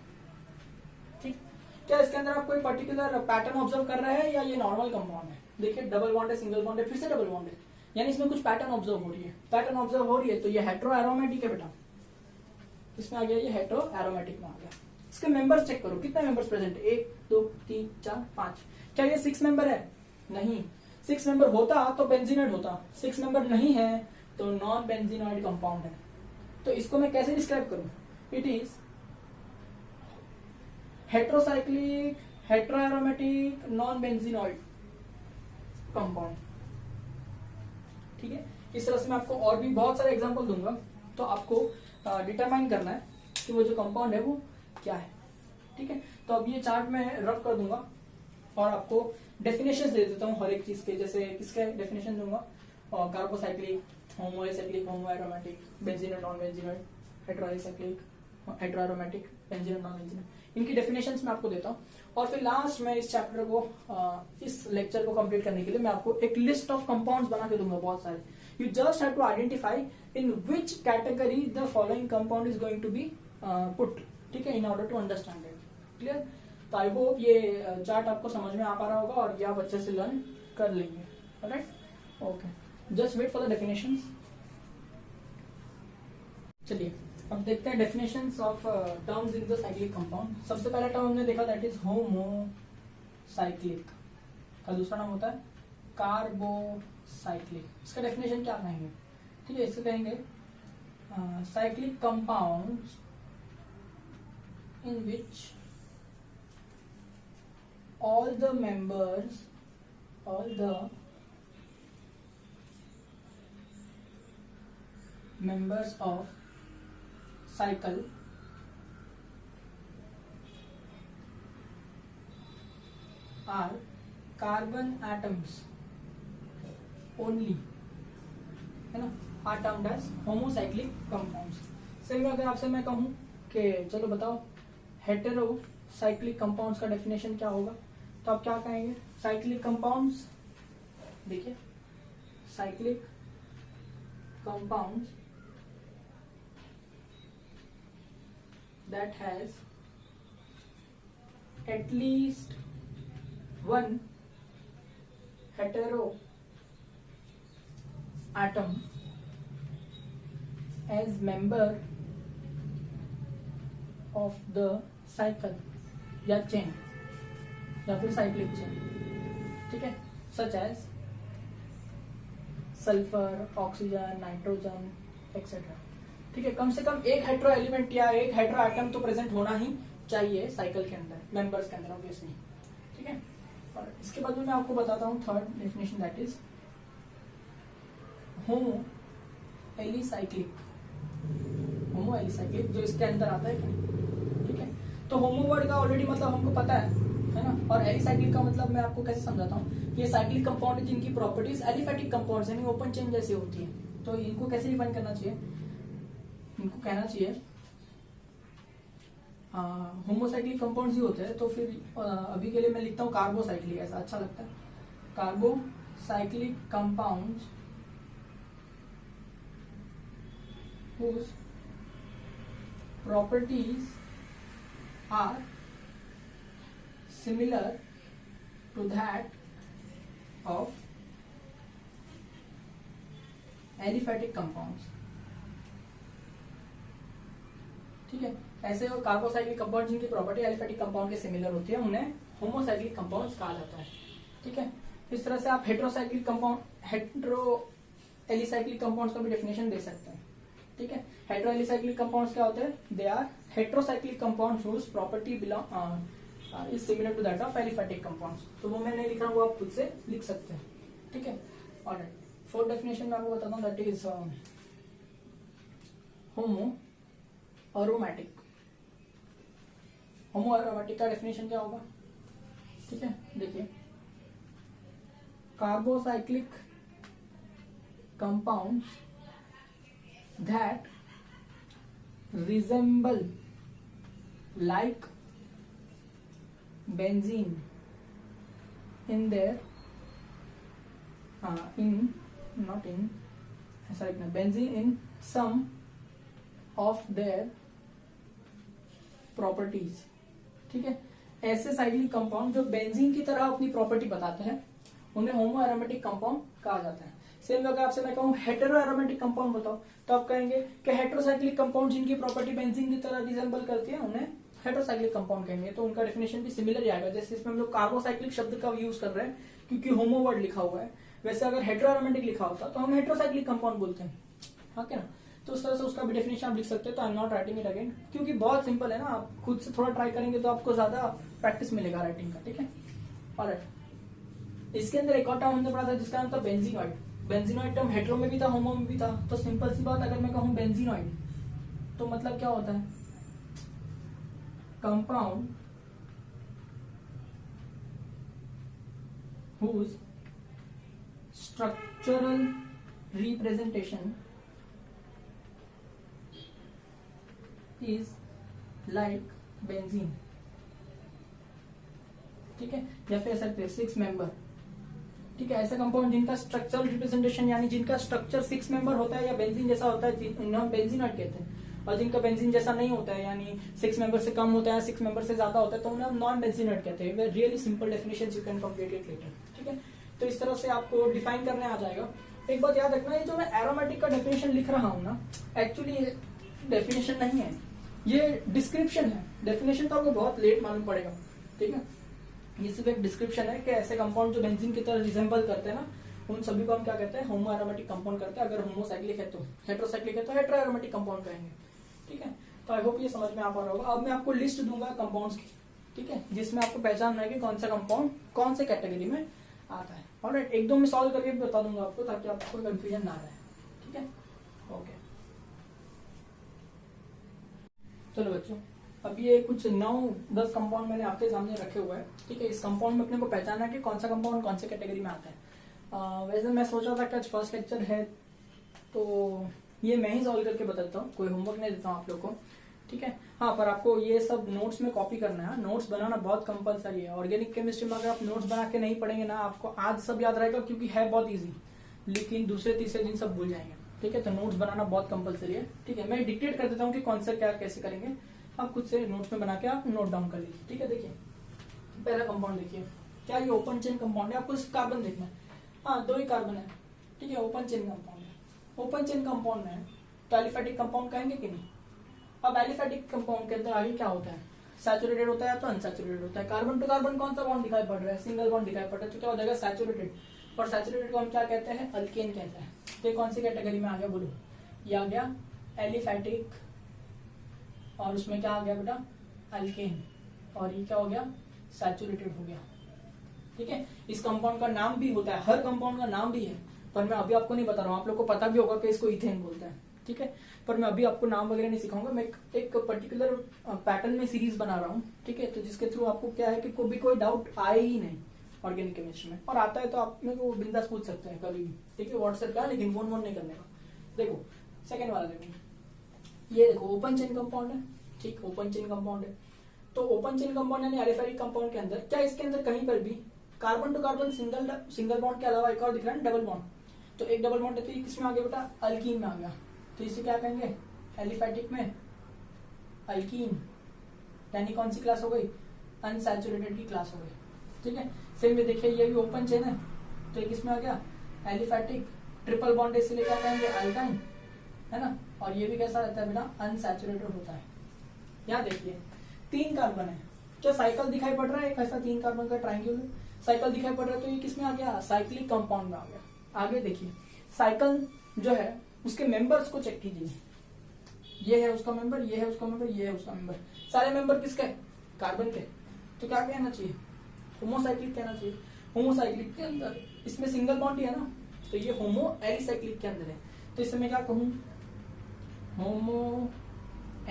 ठीक, क्या इसके अंदर आप कोई पर्टिकुलर पैटर्न ऑब्जर्व कर रहे हैं या ये नॉर्मल कंपाउंड है? देखिए डबल बॉन्ड है, सिंगल बॉन्ड है, फिर से डबल बॉन्ड है, यानी इसमें कुछ पैटर्न ऑब्जर्व हो रही है। पैटर्न ऑब्जर्व हो रही है तो ये हेटेरो एरोमेटिक है बेटा, इसमें आ गया, ये हेटेरो एरोमेटिक में आ गया। इसके मेंबर्स चेक करो, कितने मेंबर्स प्रेजेंट है? 1 2 3 4 5। क्या ये 6 मेंबर है? नहीं, 6 मेंबर होता तो बेंजीनॉइड होता, 6 मेंबर नहीं है तो नॉन बेंजीनॉइड कंपाउंड है। तो इसको मैं कैसे डिस्क्राइब करूं? It is heterocyclic hetero aromatic non benzenoid compound. ठीक है, इस तरह से मैं आपको और भी बहुत सारे एग्जांपल दूंगा, तो आपको डिटरमाइन करना है कि वो जो कंपाउंड है वो क्या है। ठीक है, तो अब ये चार्ट में रफ कर दूंगा और आपको डेफिनेशन दे देता हूँ हर एक चीज के। जैसे किसके डेफिनेशन दूंगा? Carbocyclic, homo alicyclic, homo aromatic, benzenoid, non benzenoid, hetero alicyclic, hetero aromatic, benzenoid, non benzenoid, इनकी डेफिनेशंस मैं आपको देता हूँ। और फिर लास्ट में इस चैप्टर को इस लेक्चर को कंप्लीट करने के लिए मैं आपको एक लिस्ट ऑफ कंपाउंड्स बना के दूंगा बहुत सारे, You just have to identify in which category the following compound is going to be put, ठीक है, in order to understand it. Clear? तो आई होप ये चार्ट आपको समझ में आ पा रहा होगा और ये आप अच्छे से लर्न कर लेंगे. Alright, okay, just wait for the definitions. चलिए अब देखते हैं definitions of terms in the cyclic compound. सबसे पहला टर्म हमने देखा दैट इज होमोसाइक्लिक. का दूसरा नाम होता है कार्बोसाइक्लिक. इसका डेफिनेशन क्या कहेंगे? ठीक है, इसको कहेंगे cyclic compounds in which all the members of cycle are carbon atoms only, है ना, are termed as homocyclic compounds. Same अगर आपसे मैं कहूं कि चलो बताओ हेटेरोसाइक्लिक कंपाउंड्स का डेफिनेशन क्या होगा, तो आप क्या कहेंगे? साइक्लिक कंपाउंड्स, देखिए cyclic compounds that has at least one hetero atom as member of the cycle या चेन या फिर साइक्लिक चेन. ठीक है, such as sulphur, oxygen, nitrogen etcetera. ठीक है, कम से कम एक हेट्रो एलिमेंट या एक हेट्रो एटम तो प्रेजेंट होना ही चाहिए साइकिल के अंदर, मेंबर्स के अंदर ऑब्वियसली. ठीक है, और इसके बाद में मैं आपको बताता हूँ third definition that is homo alicyclic. Homo alicyclic जो इसके अंदर आता है. ठीक है, तो होमो वर्ड का ऑलरेडी मतलब हमको पता है ना, और एलिसाइक्लिक का मतलब मैं आपको कैसे समझाता हूँ. ये साइक्लिक कंपाउंड जिनकी प्रॉपर्टीज एलिफैटिक कंपाउंड्स यानी ओपन चेन जैसी होती है. तो इनको कैसे डिफाइन करना चाहिए? इनको कहना चाहिए होमोसाइक्लिक कंपाउंड्स ही होते हैं. तो फिर अभी के लिए मैं लिखता हूँ कार्बोसाइक्लिक, ऐसा अच्छा लगता है. Carbocyclic compounds whose properties are similar to that of aliphatic compounds. ठीक है, ऐसे कार्बोसाइक्लिक कंपाउंड जिनकी प्रॉपर्टी एलिफैटिक कंपाउंड के सिमिलर होती है उन्हें होमोसाइक्लिक कंपाउंड्स कहा जाता है. ठीक है, इस तरह से आप heterocyclic compound, hetero alicyclic compounds का भी डेफिनेशन दे सकते हैं. ठीक है, हेट्रो एलिसाइक्लिक कंपाउंड्स क्या होते हैं? They are heterocyclic compounds whose property belong is similar to that of aliphatic compounds. तो वो मैं नहीं लिख रहा हूँ, वो आप खुद से लिख सकते हैं. ठीक है, ऑलराइट. फोर्थ डेफिनेशन मैं आपको बताता हूँ that is homo aromatic. Homo aromatic का डेफिनेशन क्या होगा? ठीक है, देखिए carbocyclic compounds that resemble like benzene in their benzene in some of their properties. ठीक है, ऐसे साइक्लिक कंपाउंड जो बेंजीन की तरह अपनी प्रॉपर्टी बताते हैं उन्हें होमो एरोमेटिक कंपाउंड कहा जाता है. सेम अगर आपसे मैं कहूँ हेटेरो एरोमेटिक कंपाउंड बताओ, तो आप कहेंगे कि हेट्रोसाइक्लिक कंपाउंड जिनकी प्रॉपर्टी बेंजीन की तरह रिजेंबल करती है उन्हें हेट्रोसाइक्लिक कंपाउंड कहेंगे. तो उनका डेफिनेशन भी सिमिलर ही आएगा. जैसे इसमें हम लोग कार्बोसाइक्लिक शब्द का यूज कर रहे हैं क्योंकि होमो वर्ड लिखा हुआ है, वैसे अगर हेटेरो एरोमेटिक लिखा होता तो हम हेट्रोसाइक्लिक कंपाउंड बोलते हैं. हाँ क्या ना, तो उस तरह से उसका भी डेफिनेशन आप लिख सकते हैं. तो I am not writing it again क्योंकि बहुत सिंपल है ना, आप खुद से थोड़ा ट्राई करेंगे तो आपको ज्यादा प्रैक्टिस मिलेगा राइटिंग का. ठीक है, ऑलराइट. इसके अंदर एक और टर्म हमने पढ़ा था जिसका नाम था बेंजीनॉइड. बेंजीनॉइड टर्म हेट्रो में भी था, होमो में भी था. तो सिंपल सी बात, अगर मैं कहूं बेंजीनॉइड तो मतलब क्या होता है? Compound whose structural representation is like benzene. ठीक है, या फिर सकते 6 मेंबर ठीक है। ऐसे कंपाउंड जिनका स्ट्रक्चरल रिप्रेजेंटेशन यानी जिनका स्ट्रक्चर 6 मेंबर होता है या बेंजीन जैसा होता है, उन्हें बेंजीनॉइड कहते हैं। और जिनका बेंजीन जैसा नहीं होता है यानी 6 मेंबर से कम होता है, 6 मेंबर से ज्यादा होता है, तो उन्हें हम नॉन बेंजीनॉइड कहते हैं। Really simple definition, you can complete it later. ठीक है, तो इस तरह से आपको डिफाइन करने आ जाएगा। एक बात याद रखना, ये जो मैं एरोमेटिक का डेफिनेशन लिख रहा हूँ ना, एक्चुअली डेफिनेशन नहीं है, ये डिस्क्रिप्शन है। डेफिनेशन तो आपको बहुत लेट मालूम पड़ेगा। ठीक है, ये सिर्फ एक डिस्क्रिप्शन है कि ऐसे कंपाउंड जो बेंजीन की तरह रिजेंबल करते हैं ना, उन सभी को हम क्या कहते हैं, होमो एरोमेटिक कंपाउंड करते हैं। अगर होमोसाइक्लिक है तो, हेट्रोसाइक्लिक है तो हेट्रो एरोमेटिक कंपाउंड कहेंगे। ठीक है, तो आई होप ये समझ में आ पा रहा होगा। अब मैं आपको लिस्ट दूंगा कंपाउंड्स की, ठीक है, जिसमें आपको पहचानना है कि कौन सा कंपाउंड कौन से कैटेगरी में आता है। और एक दो में सॉल्व करके भी बता दूंगा आपको, ताकि आपको कोई कंफ्यूजन ना रहे। ठीक है, ओके। चलो बच्चों, अब ये कुछ 9-10 कंपाउंड मैंने आपके सामने रखे हुए हैं। ठीक है, इस कंपाउंड में अपने को पहचानना है कि कौन सा कंपाउंड कौन से कैटेगरी में आता है। वैसे मैं सोच रहा था कि आज फर्स्ट लेक्चर है तो ये मैं ही सॉल्व करके बताता हूँ, कोई होमवर्क नहीं देता हूँ आप लोग को। ठीक है, हाँ, पर आपको ये सब नोट्स में कॉपी करना है। नोट्स बनाना बहुत कंपलसरी है। ऑर्गेनिक केमिस्ट्री में अगर आप नोट्स बना के नहीं पढ़ेंगे ना, आपको आज सब याद रहेगा क्योंकि है बहुत ईजी, लेकिन दूसरे तीसरे दिन सब भूल जाएंगे। ठीक है, तो नोट्स बनाना बहुत कंपलसरी है। ठीक है, मैं डिक्टेट कर देता हूँ कि कौन सा क्या कैसे करेंगे, आप खुद से नोट्स में बना के आप नोट डाउन कर लीजिए। ठीक है, देखिए पहला कंपाउंड देखिए, क्या ये ओपन चेन कंपाउंड है। आपको सिर्फ कार्बन देखना है, हाँ 2 ही कार्बन है। ठीक है, ओपन चेन कंपाउंड है। ओपन चेन कंपाउंड में तो एलिफेटिक कंपाउंड कहेंगे कि नहीं। अब एलिफेटिक कंपाउंड के अंदर आगे क्या होता है, सैचुरेटेड होता है या तो अनसैचुरेटेड होता है। कार्बन टू कार्बन कौन सा बॉन्ड दिखाई पड़ रहा है, सिंगल बॉन्ड दिखाई पड़ रहा है, तो क्या हो जाएगा सैचुरेटेड। और सैचुरेटेड को हम क्या कहते हैं, अल्केन कहते हैं। तो कौन सी कैटेगरी में आ गया बोलो, ये आ गया एलिफेटिक, और उसमें क्या आ गया बेटा, अल्केन, और ये क्या हो गया, सैचुरेटेड हो गया। ठीक है, इस कंपाउंड का नाम भी होता है, हर कंपाउंड का नाम भी है, पर मैं अभी आपको नहीं बता रहा हूँ। आप लोग को पता भी होगा कि इसको इथेन बोलते हैं। ठीक है, पर मैं अभी आपको नाम वगैरह नहीं सिखाऊंगा। मैं एक पर्टिकुलर पैटर्न में सीरीज बना रहा हूँ। ठीक है, तो जिसके थ्रू आपको क्या है कि कोई डाउट आए ही नहीं ऑर्गेनिक केमिस्ट्री में, और आता है तो आप मेरे को बिंदास पूछ सकते हैं कभी भी। ठीक है, व्हाट्सएप का, लेकिन फोन नहीं करने का। देखो सेकेंड वाला देखिए, ये देखो ओपन चेन कंपाउंड है। ठीक, ओपन चेन कंपाउंड है, तो ओपन चेन कंपाउंड यानी एलिफेटिक कंपाउंड के अंदर क्या इसके अंदर कहीं पर भी carbon to carbon single bond के अलावा एक और दिख रहा है डबल बॉन्ड। तो एक डबल बॉन्ड है, तो किसमें आ गया बेटा, अल्कीन में आ गया। तो इसे क्या कहेंगे, एलिफेटिक में अल्कीन, यानी कौन सी क्लास हो गई, अनसैचुरेटेड की क्लास हो गई। ठीक है, सेम में देखिए ये भी ओपन चेन है, तो ये किसमें आ गया, एलिफेटिक, ट्रिपल बॉन्ड इसलिए क्या कहेंगे, अल्काइन, है ना। और ये भी कैसा रहता है बेटा, अनसैचुरेटेड होता है। यहाँ देखिए 3 कार्बन है, क्या साइकिल दिखाई पड़ रहा है, एक ऐसा 3 कार्बन का ट्रायंगुलर साइकिल दिखाई पड़ रहा है, तो ये किसमें आ गया, साइक्लिक कंपाउंड में आ गया। आगे देखिए साइकिल जो है उसके मेंबर्स को चेक कीजिए, ये है उसका मेंबर, ये है उसका मेंबर, ये है उसका मेंबर, सारे मेंबर किसके, कार्बन के। तो क्या कहना चाहिए, होमोसाइक्लिक कहना चाहिए। होमोसाइक्लिक के अंदर इसमें सिंगल बॉन्ड ही है ना, तो ये होमो एलिसाइक्लिक के अंदर है। तो इससे मैं क्या कहूँ, होमो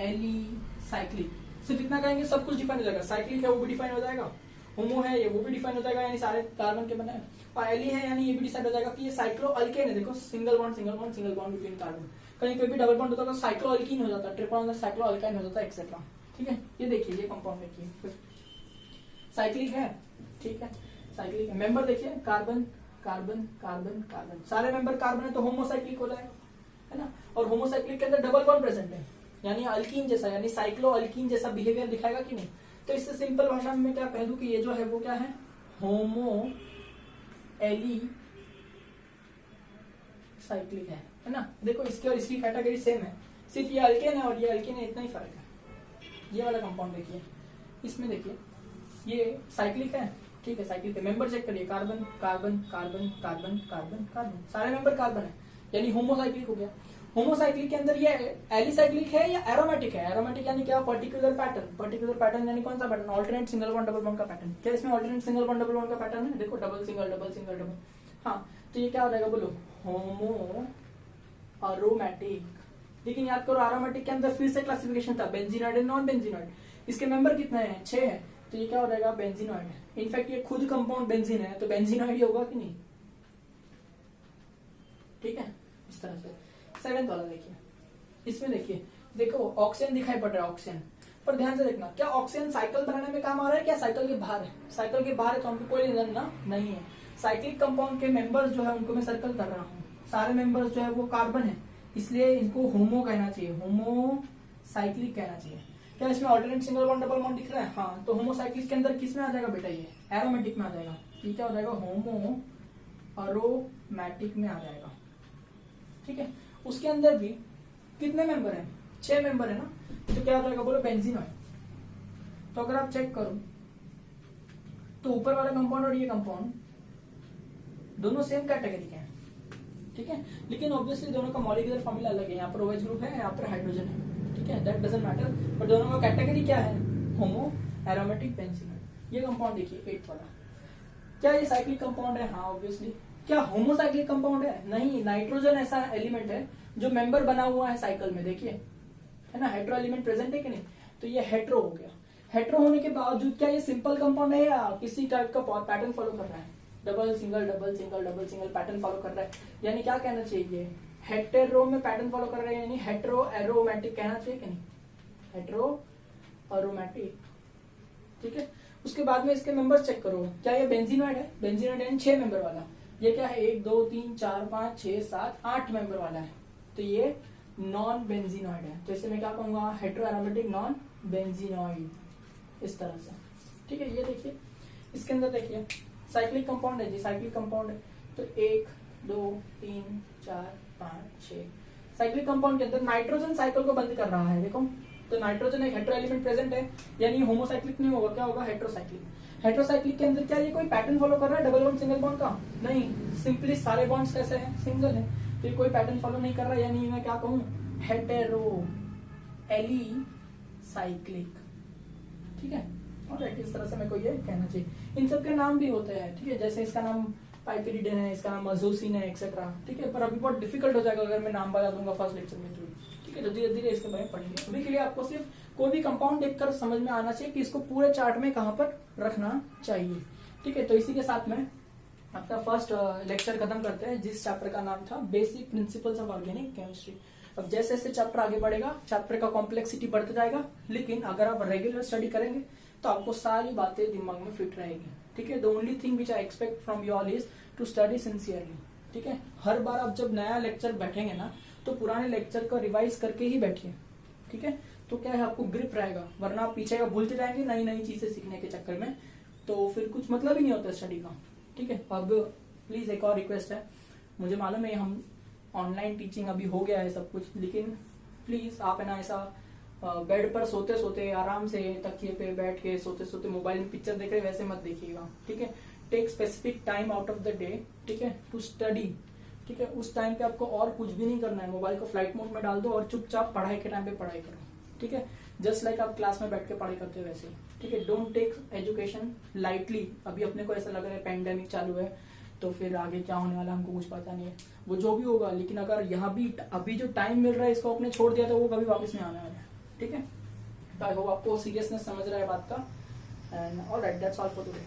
एलिसाइक्लिक, सिर्फ इतना कहेंगे सब कुछ डिफाइन हो जाएगा। साइक्लिक है वो भी डिफाइन हो जाएगा, होमो है ये वो भी डिफाइन हो जाएगा, यानी सारे कार्बन के बने हैं। और एली है यानी ये भी डिसाइड हो जाएगा कि ये साइक्लो अल्केन है। देखो single bond single bond single bond between carbon, कहीं पे भी डबल बॉन्ड होता है तो साइक्लो अल्कीन हो जाता है, ट्रिपल बॉन्ड साइक्लो अल्काइन हो जाता है, एक्सेट्रा। ठीक है, ये देखिए ये कंपाउंड देखिए साइक्लिक है। ठीक है, साइक्लिक है। मेंबर देखिए कार्बन कार्बन कार्बन कार्बन, सारे मेंबर कार्बन है तो होमोसाइक्लिक हो जाएगा, है ना। और होमोसाइक्लिक के अंदर डबल बॉन्ड प्रेजेंट है, यानी अल्कीन जैसा, यानी साइक्लो अल्कीन जैसा बिहेवियर दिखाएगा कि नहीं। तो इससे सिंपल भाषा में मैं क्या कह दूं कि ये जो है वो क्या है, होमो एली साइक्लिक है ना। देखो इसकी और इसकी कैटेगरी सेम है, सिर्फ ये अल्केन है और ये अल्केन है, इतना ही फर्क है। ये वाला कंपाउंड देखिए, इसमें देखिए ये साइक्लिक है। ठीक है, साइक्लिक है। मेंबर चेक करिए, carbon carbon carbon carbon carbon carbon, सारे मेंबर कार्बन है, यानी होमोसाइक्लिक हो गया। होमोसाइक्लिक के अंदर ये एलिसाइक्लिक है या एरोमेटिक है। एरोमेटिक यानी क्या, पर्टिकुलर पैटर्न। पर्टिकुलर पैटर्न यानी कौन सा pattern, alternate single bond double bond का पैटर्न। क्या इसमें alternate single bond double bond का पैटर्न है, देखो double single double single double. हाँ, तो ये क्या हो जाएगा बोलो, होमो अरोमेटिक। लेकिन याद करो एरोमेटिक के अंदर फिर से क्लासिफिकेशन था, बेंजीनॉइड एंड नॉन बेंजीनॉइड। इसके मेंबर कितने हैं, 6 है, तो ये क्या हो जाएगा, बेंजीनॉइड। इनफैक्ट ये खुद कंपाउंड बेंजीन है, तो बेंजीनॉइड ही होगा कि नहीं। ठीक है, इस तरह से। 7th वाला देखिए, इसमें देखिए, देखो ऑक्सीजन दिखाई पड़ रहा है, ऑक्सीजन। पर ध्यान से देखना, क्या ऑक्सीजन साइकिल बनाने में काम आ रहा है, क्या साइकिल के बाहर है। साइकिल के बाहर है तो हमको कोई रीजन ना नहीं है। साइक्लिक कंपाउंड के मेंबर्स जो है उनको मैं सर्कल कर रहा हूँ, सारे मेंबर्स जो है वो कार्बन है, इसलिए इनको होमो कहना चाहिए, होमो साइक्लिक कहना चाहिए। क्या इसमें alternate single bond double bond दिख रहा है? हाँ, तो होमो साइक्लिक के अंदर किस में आ जाएगा बेटा? ये एरोमेटिक में आ जाएगा। ये क्या हो जाएगा? होमो अरोमैटिक में आ जाएगा। ठीक है, उसके अंदर भी कितने मेंबर हैं? 6 मेंबर है ना, तो क्या हो जाएगा बोलो? बेंजीनॉइड। तो अगर आप चेक करो तो ऊपर वाला कंपाउंड और ये कंपाउंड दोनों सेम कैटेगरी के हैं। ठीक है, लेकिन ऑब्वियसली दोनों का मॉलिक्यूलर फॉर्मूला अलग है, यहाँ पर OH ग्रुप है, यहाँ पर हाइड्रोजन है। ठीक है, दैट डजंट मैटर, बट दोनों का कैटेगरी क्या है? होमो एरोमेटिक बेंजीनॉइड। ये कंपाउंड देखिए 8 वाला, क्या ये साइक्लिक कंपाउंड है? हाँ ऑब्वियसली। क्या होमोसाइक्लिक कंपाउंड है? नहीं, नाइट्रोजन ऐसा एलिमेंट है जो मेंबर बना हुआ है साइकिल में, देखिए है ना, हेट्रो एलिमेंट प्रेजेंट है कि नहीं? तो ये हेट्रो हो गया। हेट्रो होने के बावजूद क्या ये सिंपल कंपाउंड है या किसी टाइप का पैटर्न फॉलो कर रहा है? Double single double single double single pattern follow कर रहा है, यानी क्या कहना चाहिए? हेटेरो में पैटर्न फॉलो कर रहा है, यानी हेट्रो एरोमेटिक कहना चाहिए कि नहीं? Hetero aromatic. ठीक है, उसके बाद में इसके मेंबर्स चेक करो, क्या ये बेंजीनॉइड है? बेंजीनॉइड यानी 6 मेंबर वाला। ये क्या है? 1 2 3 4 5 6 7 8 मेंबर वाला है, तो ये नॉन बेंजीनॉइड है। तो इसे मैं क्या कहूंगा? हेट्रो एरोमेटिक नॉन बेंजीनॉइड, इस तरह से। ठीक है, ये देखिए इसके अंदर देखिए साइक्लिक कंपाउंड है जी, साइक्लिक कंपाउंड है, तो 1 2 3 4 5 6 साइक्लिक कंपाउंड के अंदर नाइट्रोजन साइकिल को बंद कर रहा है, देखो। तो नाइट्रोजन एक हेट्रो एलिमेंट प्रेजेंट है, यानी होमोसाइक्लिक नहीं होगा, क्या होगा? हेट्रोसाइक्लिक। हेट्रोसाइक्लिक के अंदर क्या ये कोई पैटर्न फॉलो कर रहा है डबल बॉन्ड सिंगल बॉन्ड का? नहीं, सिंपली सारे बॉन्ड्स कैसे हैं? सिंगल है, तो ये कोई पैटर्न फॉलो नहीं कर रहा है, यानी मैं क्या कहूँ? Hetero alicyclic. ठीक है, और इस तरह से मेरे को ये कहना चाहिए। इन सब के नाम भी होते हैं, ठीक है, जैसे इसका नाम पाइपेरिडन है, इसका नाम अजोसिन है, एक्सेट्रा। ठीक है, पर अभी बहुत डिफिकल्ट हो जाएगा अगर मैं नाम बता दूंगा फर्स्ट लेक्चर में, ठीक है, तो धीरे धीरे इसके बारे में पढ़ेंगे। अभी के लिए आपको सिर्फ कोई भी कंपाउंड देखकर समझ में आना चाहिए कि इसको पूरे चार्ट में कहाँ पर रखना चाहिए। ठीक है, तो इसी के साथ में अपना फर्स्ट लेक्चर खत्म करते हैं, जिस चैप्टर का नाम था basic principles of organic chemistry. अब जैसे जैसे चैप्टर आगे बढ़ेगा, चैप्टर का कॉम्प्लेक्सिटी बढ़ता जाएगा, लेकिन अगर आप रेगुलर स्टडी करेंगे तो आपको सारी बातें दिमाग में फिट रहेगी। ठीक है, the only thing which I expect from you all is to study sincerely. ठीक है, हर बार आप जब नया लेक्चर बैठेंगे ना, तो पुराने लेक्चर को रिवाइज करके ही बैठिए। ठीक है, तो क्या है, आपको ग्रिप रहेगा, वरना आप पीछे का भूलते जाएंगे नई नई चीजें सीखने के चक्कर में, तो फिर कुछ मतलब ही नहीं होता स्टडी का। ठीक है, अब प्लीज एक और रिक्वेस्ट है, मुझे मालूम है हम ऑनलाइन टीचिंग अभी हो गया है सब कुछ, लेकिन प्लीज आप है ना ऐसा बेड पर सोते सोते आराम से तकिए पे बैठ के सोते सोते मोबाइल में पिक्चर देख रहे वैसे मत देखिएगा। ठीक है, take specific time out of the day, ठीक है, टू स्टडी। ठीक है, उस टाइम पे आपको और कुछ भी नहीं करना है, मोबाइल को फ्लाइट मोड में डाल दो और चुपचाप पढ़ाई के टाइम पे पढ़ाई करो। ठीक है, जस्ट लाइक आप क्लास में बैठ के पढ़ाई करते हो वैसे। ठीक है, डोंट टेक एजुकेशन लाइटली। अभी अपने को ऐसा लग रहा है पेंडेमिक चालू है तो फिर आगे क्या होने वाला हमको कुछ पता नहीं है, वो जो भी होगा, लेकिन अगर यहाँ भी अभी जो टाइम मिल रहा है इसको आपने छोड़ दिया तो वो कभी वापस नहीं आने वाला है। ठीक है, आई होप आपको सीरियसनेस समझ रहा है बात का, and alright, that's all for today.